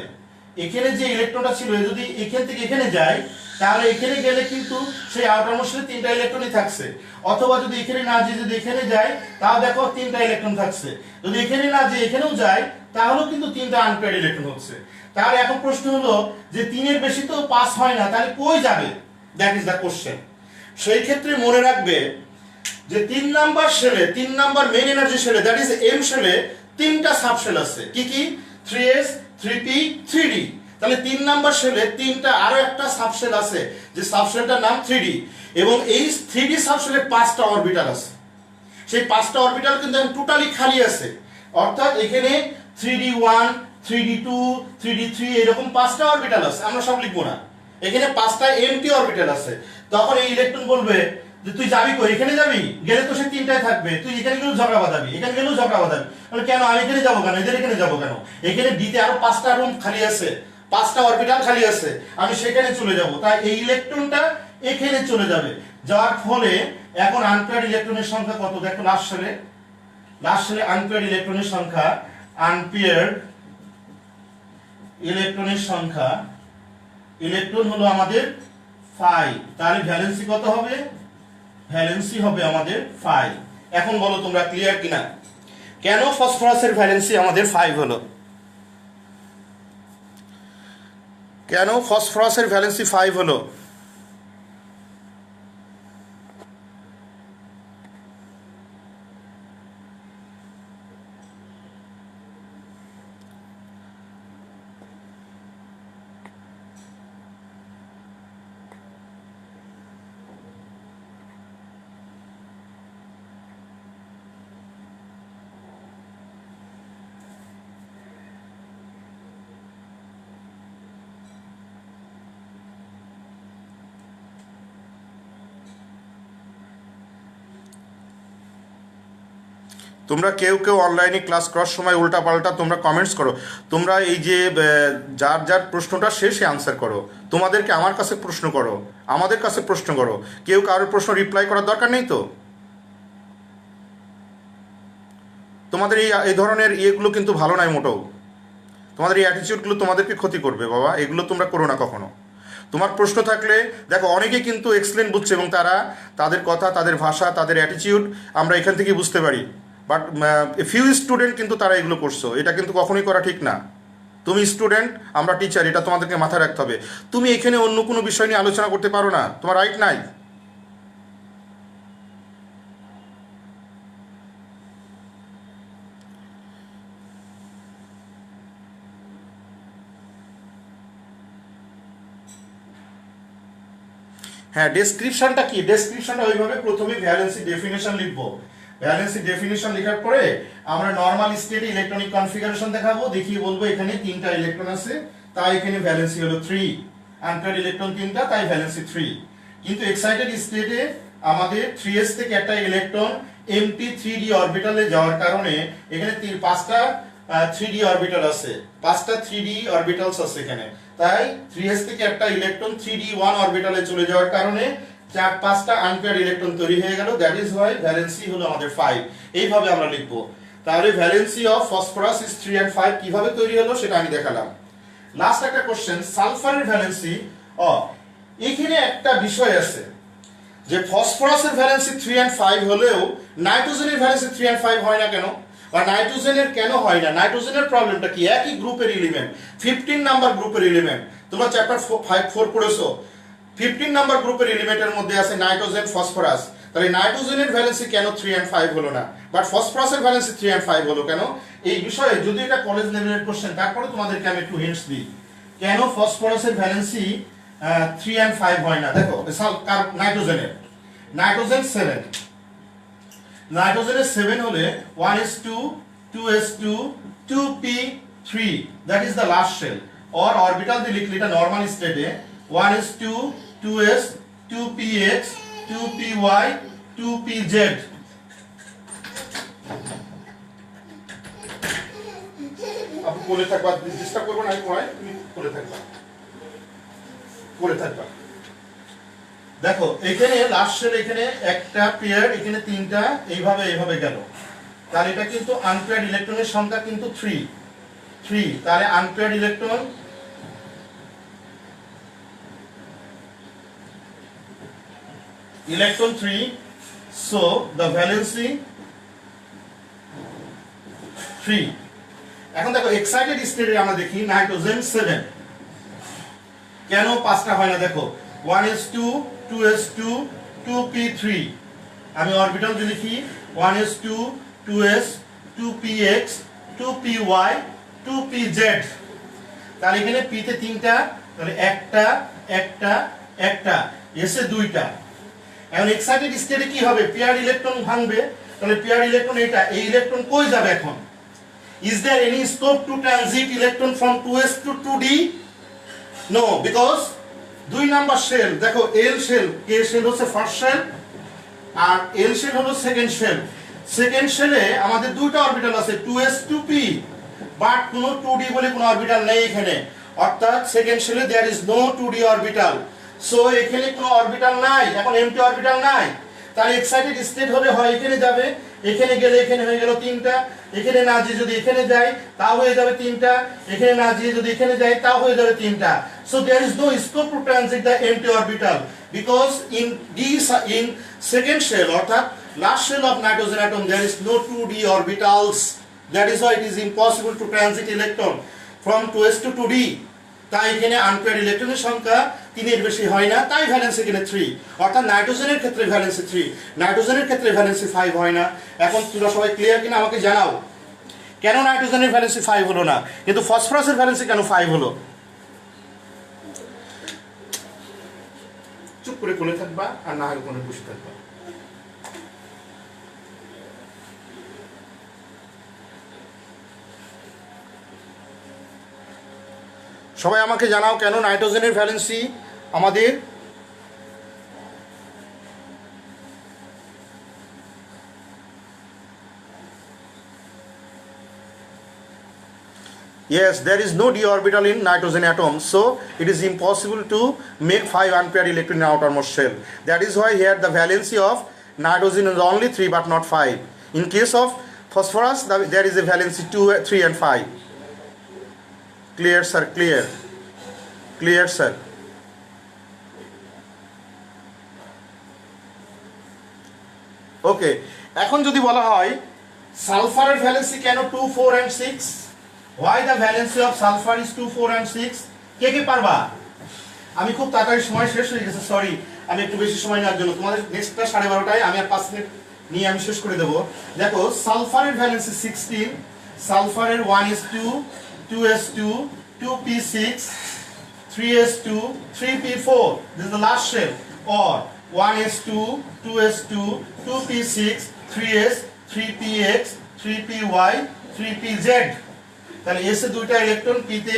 এখানে যে ইলেকট্রনটা ছিল যদি এখান থেকে এখানে যায়, তাহলে এখানে গেলে কিন্তু সেই আউটারমোস্ট শেলে তিনটা ইলেকট্রনই থাকছে। অথবা যদি এখানে না যেয়ে যদি এখানে যায়, তাও দেখো তিনটা ইলেকট্রন থাকছে। যদি এখানে না যেয়ে এখানেও যায়, তাহলেও কিন্তু তিনটা আনপেয়ার্ড ইলেকট্রন হচ্ছে। তাহলে এখন প্রশ্ন হলো যে 3 এর বেশি তো পাস হয় না, তাহলে কই যাবে? That is the question. সেই ক্ষেত্রে মনে রাখবে যে 3 নাম্বার শেলে, 3 নাম্বার মেইন এনার্জি শেলে, দ্যাট ইজ এম শেলে তিনটা সাবশেল আছে। কি কি? 3s 3p 3d। তাহলে 3 নাম্বার শেলে তিনটা আরো একটা সাবশেল আছে, যে সাবশেলটার নাম 3d, এবং এই 3d সাবশেলে 5টা অরবিটাল আছে। সেই 5টা অরবিটাল কিন্তু টোটালি খালি আছে, অর্থাৎ এখানে 3d1 3d2 3d3 এরকম 5টা অরবিটাল আছে। আমরা সব লিখবো না, এখানে 5টা এমটি অরবিটাল আছে। তখন এই ইলেকট্রন বলবে যে তুই যাবি কই? এখানে যাবি? গেলে তো সে তিনটায় থাকবে, তুই এখানে গেলেও ঝগড়া বাঁধাবি, এখানে গেলেও ঝগড়া বাঁধাবি। তাহলে কেন আমি এখানে যাবো কেন, এদের এখানে যাবো কেন? এখানে ডিতে আরো 5টা রুম খালি আছে, 5টা অরবিটাল খালি আছে, আমি সেখানে চলে যাব। তাই এই ইলেকট্রনটা এখানে চলে যাবে, যাওয়ার ফলে এখন আনপেয়ার্ড ইলেকট্রনের সংখ্যা কত দেখো লাস্ট সালে আনপেয়ার্ড ইলেকট্রনের সংখ্যা, আনপেয়ার্ড ইলেকট্রনের সংখ্যা, ইলেকট্রন হলো আমাদের 5, তাহলে ভ্যালেন্সি কত হবে? ভ্যালেন্সি হবে আমাদের 5। এখন বলো তোমরা ক্লিয়ার কিনা কেন ফসফরাসের ভ্যালেন্সি আমাদের 5 হলো? কেন ফসফরাসের ভ্যালেন্সি 5 হলো? তোমরা কেউ অনলাইনে ক্লাস করার সময় উল্টাপাল্টা তোমরা কমেন্টস করো। তোমরা এই যে যার যার প্রশ্নটা শেষে আনসার করো, তোমাদেরকে আমার কাছে প্রশ্ন করো, আমাদের কাছে প্রশ্ন করো, কেউ কারোর প্রশ্ন রিপ্লাই করার দরকার নেই তো। তোমাদের এই ধরনের ইয়েগুলো কিন্তু ভালো নয় মোটেও। তোমাদের এই অ্যাটিটিউডগুলো তোমাদেরকে ক্ষতি করবে বাবা, এগুলো তোমরা করো না কখনো। তোমার প্রশ্ন থাকলে দেখো, অনেকে কিন্তু এক্সেলেন্ট বুঝছে এবং তারা তাদের কথা, তাদের ভাষা, তাদের অ্যাটিটিউড আমরা এখান থেকেই বুঝতে পারি। বাট ফিউ স্টুডেন্ট কিন্তু তারা এগুলো করছো, এটা কিন্তু কখনোই করা ঠিক না। তুমি স্টুডেন্ট, আমরা টিচার, এটা তোমাদেরকে মাথায় রাখতে হবে। তুমি এখানে অন্য কোনো বিষয় নিয়ে আলোচনা করতে পারো না, তোমার রাইট নাই। হ্যাঁ, ডেসক্রিপশনটা কি? ডেসক্রিপশনটা ওইভাবে প্রথমে ভ্যালেন্সি ডেফিনেশন লিখবো। ভ্যালেন্সি ডেফিনেশন লেখার পরে আমরা নর্মাল স্টেটে ইলেকট্রনিক কনফিগারেশন দেখাবো, দেখিয়ে বলবো এখানে 3টা ইলেকট্রন আছে, তাই এখানে ভ্যালেন্সি হলো 3। আনপেয়ার্ড ইলেকট্রন 3টা, তাই ভ্যালেন্সি 3। কিন্তু এক্সাইটেড স্টেটে আমাদের 3s থেকে একটা ইলেকট্রন এমটি 3d অরবিটালে যাওয়ার কারণে এখানে 5টা 3d অরবিটাল আছে, 5টা 3d অরবিটালস আছে এখানে। তাই 3s থেকে একটা ইলেকট্রন 3d1 অরবিটালে চলে যাওয়ার কারণে 4-5টা আনপেয়ার্ড ইলেকট্রন তৈরি হয়ে গেল। দ্যাট ইজ হোয়াই ভ্যালেন্সি হলো আমাদের 5। এইভাবে আমরা লিখব। তাহলে valency of phosphorus is 3 and 5 কিভাবে তৈরি হলো সেটা আমি দেখালাম। লাস্ট একটা কোশ্চেন, সালফারের ভ্যালেন্সি। এখানে একটা বিষয় আছে যে ফসফরাসের ভ্যালেন্সি 3 and 5 হলেও নাইট্রোজেনের ভ্যালেন্সি 3 and 5 হয় না কেন? বা নাইট্রোজেনের কেন হয় না? নাইট্রোজেনের প্রবলেমটা কি? একই গ্রুপের এলিমেন্ট, 15 নাম্বার গ্রুপের এলিমেন্ট। তোমরা চ্যাপ্টার 5-4 পড়েছো, 15 নাম্বার গ্রুপের এলিমেন্টের মধ্যে আছে নাইট্রোজেন, ফসফরাস। তাহলে নাইট্রোজেনের ভ্যালেন্সি কেন 3 and 5 হলো না, বাট ফসফরাসের ভ্যালেন্সি 3 and 5 হলো কেন? এই বিষয়ে যদি এটা কলেজ লেভেলের কোশ্চেন, তারপরে তোমাদেরকে আমি একটু হিন্টস দিই কেন ফসফরাসের ভ্যালেন্সি 3 and 5 হয় না। দেখো নাইট্রোজেনের 7, নাইট্রোজেনের 7 হলে 1s2 2s2 2p3, that is the last shell, or orbital দিয়ে লিখলে এটা নরমাল স্টেটে 1s2 2s 2px 2py 2pz। আপনি কোলে থাকবা, ডিস্টার্ব করবো না, আমি পড়াই, তুমি কোলে থাকবা। দেখো এখানে লাস্ট শেল, এখানে একটা পেয়ার, এখানে 3টা, এইভাবে গেল। তাহলে এটা কিন্তু আনপেয়ার্ড ইলেকট্রনের সংখ্যা কিন্তু 3। তাহলে unpaired electron electron 3, so the valency 3। এখন দেখো এক্সাইটেড স্টেটে আমরা দেখি নাইট্রোজেন 7 কেন 5টা হয় না? দেখো 1s2 2s2 2p3, আমি অরবিটাল দিয়ে লিখি 1s2 2s 2px 2py 2pz। তাহলে এখানে p তে 3টা, তাহলে একটা এসে 2টা। এখন এক্সাইটেড স্টেটে কি হবে? পেয়ার ইলেকট্রন ভাঙবে, তাহলে পেয়ার ইলেকট্রন এটা, এই ইলেকট্রন কই যাবে এখন? Is there any scope to transit electron from 2s to 2d? No, because 2 number shell, দেখো এল শেল, কে শেল হচ্ছে ফার্স্ট শেল আর এল শেল হলো সেকেন্ড শেল। সেকেন্ড শেলে আমাদের 2টা অরবিটাল আছে 2s 2p, বাট কোনো 2d বলে কোনো অরবিটাল নেই এখানে, অর্থাৎ সেকেন্ড শেলে there is no 2d orbital. So এখানে কোনো অরবিটাল নাই, এখন এমটি অরবিটাল নাই, তাহলে এক্সাইটেড স্টেট হলে হয় এখানে যাবে, এখানে গেলে এখানে হয়ে গেল তিনটা, এখানে না যেয়ে যদি এখানে যাই তাও হয়ে যাবে তিনটা, এখানে না যেয়ে যদি এখানে যাই তাও হয়ে যাবে তিনটা। So there is no scope to transit the empty orbital because in second shell অর্থাৎ last shell of nitrogen atom there is no 2d orbitals. That is why it is impossible to transit electron from 2s to 2d. তাই এখানে unpair ইলেকট্রনের সংখ্যা 3 এর বেশি হয় না, তাই ভ্যালেন্স এখানে 3, অর্থাৎ নাইট্রোজেনের ক্ষেত্রে ভ্যালেন্সি 3, নাইট্রোজেনের ক্ষেত্রে ভ্যালেন্সি 5 হয় না। এখন তোমরা সবাই ক্লিয়ার কিনা আমাকে জানাও, কেন নাইট্রোজেনের ভ্যালেন্সি 5 হলো না কিন্তু ফসফরাসের ভ্যালেন্সি কেন 5 হলো? চুপ করে কোলে থাকবা আর না হলে কোনে বসে থাকবা। সবাই আমাকে জানাও কেন নাইট্রোজেনের ভ্যালেন্সি আমাদের Yes, there is no d orbital in nitrogen atom, so it is impossible to make 5 unpaired electron in outermost shell. That is why here the valency of nitrogen is only 3 but not 5. In case of phosphorus, there is a valency 2, 3 and 5. Clear, sir? Clear? Clear, sir? Okay. এখন যদি বলা হয় সালফারের valency কেন 2, 4 and 6? Why the valency of sulfur is 2, 4 and 6? কে পারবা? আমি খুব তাড়াতাড়ি সময় শেষ হয়ে গেছে, সরি, আমি একটু বেশি সময় নেওয়ার জন্য। তোমাদের নেক্সটটা 12:30টায়, আমি আর 5 মিনিট নিয়ে আমি শেষ করে দেবো। দেখো সালফারের valency 16, সালফারের 1s2, 2s2, 2p6, 3s2, 3p4. This is the last shell. Or 1s2, 2s2, 2p6, 3s, 3px, 3py, 3pz. তাহলে এস এ দুইটা ইলেকট্রন, পি তে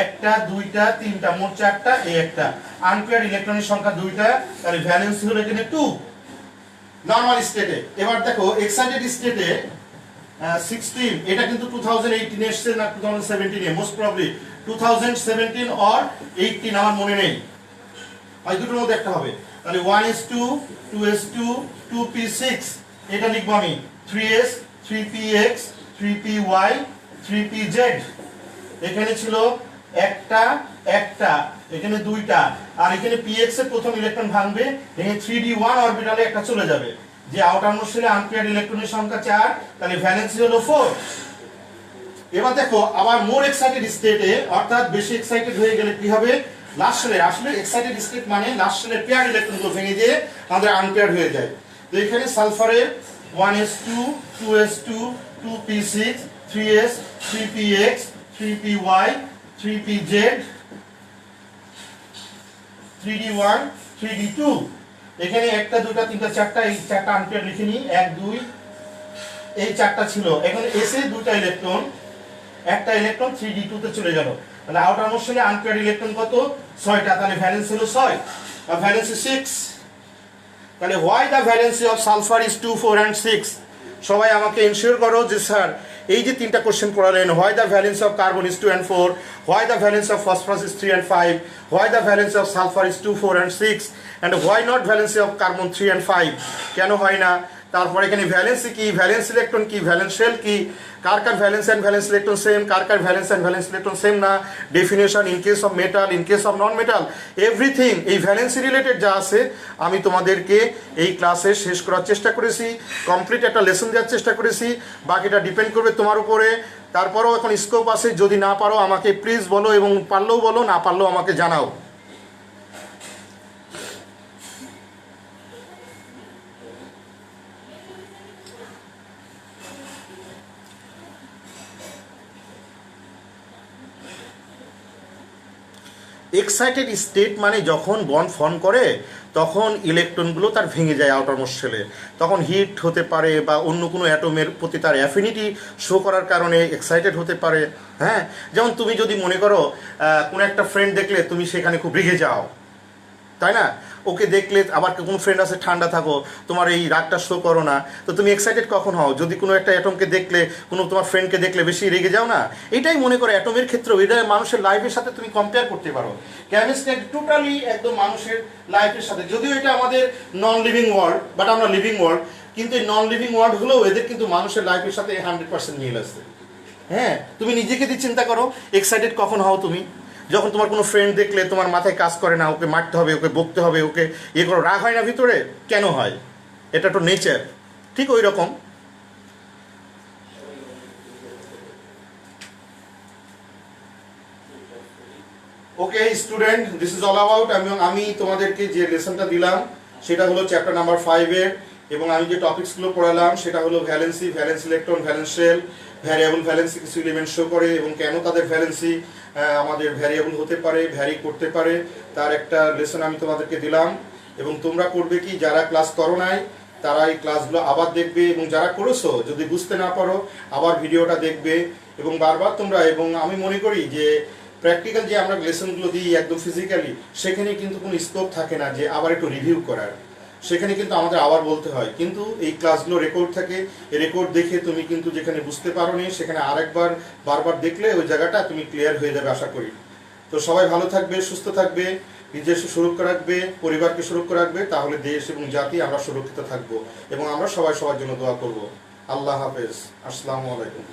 একটা, দুইটা, তিনটা, মোট 4টা, এ একটা। আনপেয়ার্ড ইলেকট্রনের সংখ্যা 2টা, তাহলে ভ্যালেন্সি হলো এখানে 2 নরমাল স্টেটে। এবার দেখো এক্সাইটেড স্টেটে 16, এটা কিন্তু 2018 এসছে না 2017 এ, মোস্ট প্রবাবলি 2017 অর 18, আমার মনে নেই, হয় দুটোর মধ্যে একটা হবে। তাহলে 1s2, 2s2, 2p6, এটা লিখবো আমি 3s, 3px, 3py, 3pz। এখানে ছিল একটা, এখানে দুইটা, আর এখানে px এর প্রথম ইলেকট্রন ভাঙবে, এখানে 3d1 অরবিটালে একটা চলে যাবে, যে আউটারমোস্ট শেলে আনপেয়ার্ড ইলেকট্রনের সংখ্যা 4, তাহলে ভ্যালেন্সি হলো 4। এবার দেখো আবার মোর এক্সাইটেড স্টেটে, অর্থাৎ বেশি এক্সাইটেড হয়ে গেলে কি হবে, লাস্ট শেলে, আসলে এক্সাইটেড স্টেট মানে লাস্ট শেলের পেয়ার ইলেকট্রনগুলো ভেঙে দিয়ে আমাদের আনপেয়ার হয়ে যায়। তো এখানে সালফারের 1s2, 2s2, 2p6, 3s, 3px, 3py, 3pz, 3d1, 3d2, এখানে একটা, দুটা, তিনটা, 4টা, এই 4টা আনপেয়ার লিখে নিই, 1, 2, এই 4টা ছিল। এখানে এসে দুইটা ইলেকট্রন, একটা ইলেকট্রন 3d2 তে চলে গেল, তাহলে আউটারমোস্ট শেলে আনপেয়ার্ড ইলেকট্রন কত, 6টা, তাহলে ভ্যালেন্স হলো 6 আর ভ্যালেন্সি 6। তাহলে why the valency of sulphur is 2, 4 and 6? সবাই আমাকে এনশিওর করো যে স্যার এই যে তিনটা কোশ্চেন করালেন, why the valence of carbon is 2 and 4, why the valence of phosphorus is 3 and 5, why the valence of sulphur is 2, 4 and 6, and why not valency of carbon 3 and 5? কেন হয় না? তারপরে এখানে ভ্যালেন্সি কি, ভ্যালেন্স ইলেকট্রন কি, valence shell কি, কার valence and valence electron same, কার valence and valence electron same না, definition in case of metal, in case of non metal, everything এই ভ্যালেন্সি রিলেটেড যা আছে আমি তোমাদেরকে এই ক্লাসে শেষ করার চেষ্টা করেছি, কমপ্লিট একটা লেসন দেওয়ার চেষ্টা করেছি। বাকিটা ডিপেন্ড করবে তোমার উপরে। তারপরেও এখন স্কোপ আছে, যদি না পারো আমাকে প্লিজ বলো, এবং পারলেও বলো, না পারলেও আমাকে জানাও। এক্সাইটেড স্টেট মানে যখন বন্ড ফর্ম করে তখন ইলেকট্রনগুলো তার ভেঙে যায় আউটারমোস্ট শেলে, তখন হিট হতে পারে বা অন্য কোনো অ্যাটমের প্রতি তার অ্যাফিনিটি শো করার কারণে এক্সাইটেড হতে পারে। হ্যাঁ, যেমন তুমি যদি মনে করো কোনো একটা ফ্রেন্ড দেখলে তুমি সেখানে খুব রেগে যাও, তাই না? ওকে দেখলে আবার কোনো ফ্রেন্ড আছে ঠান্ডা থাকো, তোমার এই রাগটা শো করো না, তো তুমি এক্সাইটেড কখন হও? যদি কোনো একটা অ্যাটমকে দেখলে, কোনো তোমার ফ্রেন্ডকে দেখলে বেশি রেগে যাও না? এটাই মনে করো অ্যাটমের ক্ষেত্রেও, এটা মানুষের লাইফের সাথে তুমি কম্পেয়ার করতে পারো। কেমিস্ট্রি টোটালি একদম মানুষের লাইফের সাথে, যদিও এটা আমাদের নন লিভিং ওয়ার্ল্ড, বাট আমরা লিভিং ওয়ার্ল্ড, কিন্তু এই নন লিভিং ওয়ার্ল্ড হলেও এদের কিন্তু মানুষের লাইফের সাথে 100% মিল আছে। হ্যাঁ, তুমি নিজেকে দিয়ে চিন্তা করো, এক্সাইটেড কখন হও তুমি? যখন তোমার কোনো ফ্রেন্ড দেখলে তোমার মাথায় কাজ করে না, ওকে মারতে হবে, ওকে বকতে হবে, ওকে ইয়ে করো, রাগ হয় না ভিতরে? কেন হয়? এটা তো নেচার। ঠিক ওই রকম ওকে student, this is all about, আমি তোমাদেরকে যে লেসনটা দিলাম সেটা হলো চ্যাপ্টার নাম্বার 5-এর, এবং আমি যে টপিকসগুলো পড়ালাম সেটা হলো valency, valence electron, valence shell, variable valency কিছু এলিমেন্ট শো করে, এবং কেন তাদের ভ্যালেন্সি আমাদের ভ্যারিয়েবল হতে পারে, ভ্যারি করতে পারে, তার একটা লেসন আমি তোমাদেরকে দিলাম। এবং তোমরা করবে কি, যারা ক্লাস করো নাই তারা এই ক্লাসগুলো আবার দেখবে, এবং যারা করেছো যদি বুঝতে না পারো আবার ভিডিওটা দেখবে এবং বারবার তোমরা, এবং আমি মনে করি যে প্র্যাকটিক্যাল যে আমরা লেসনগুলো দিই একদম ফিজিক্যালি, সেখানে কিন্তু কোনো স্কোপ থাকে না যে আবার একটু রিভিউ করার, সেখানে কিন্তু আমাদের আবার বলতে হয়। কিন্তু এই ক্লাসগুলো রেকর্ড থাকে, এই রেকর্ড দেখে তুমি কিন্তু যেখানে বুঝতে পারো নি সেখানে আরেকবার বারবার দেখলে ওই জায়গাটা তুমি ক্লিয়ার হয়ে যাবে আশা করি। তো সবাই ভালো থাকবে, সুস্থ থাকবে, নিজস্ব সুরক্ষা রাখবে, পরিবারকে সুরক্ষা রাখবে, তাহলে দেশ এবং জাতি আমরা সুরক্ষিত থাকবো, এবং আমরা সবাই সবার জন্য দোয়া করব। আল্লাহ হাফেজ, আসসালামু আলাইকুম।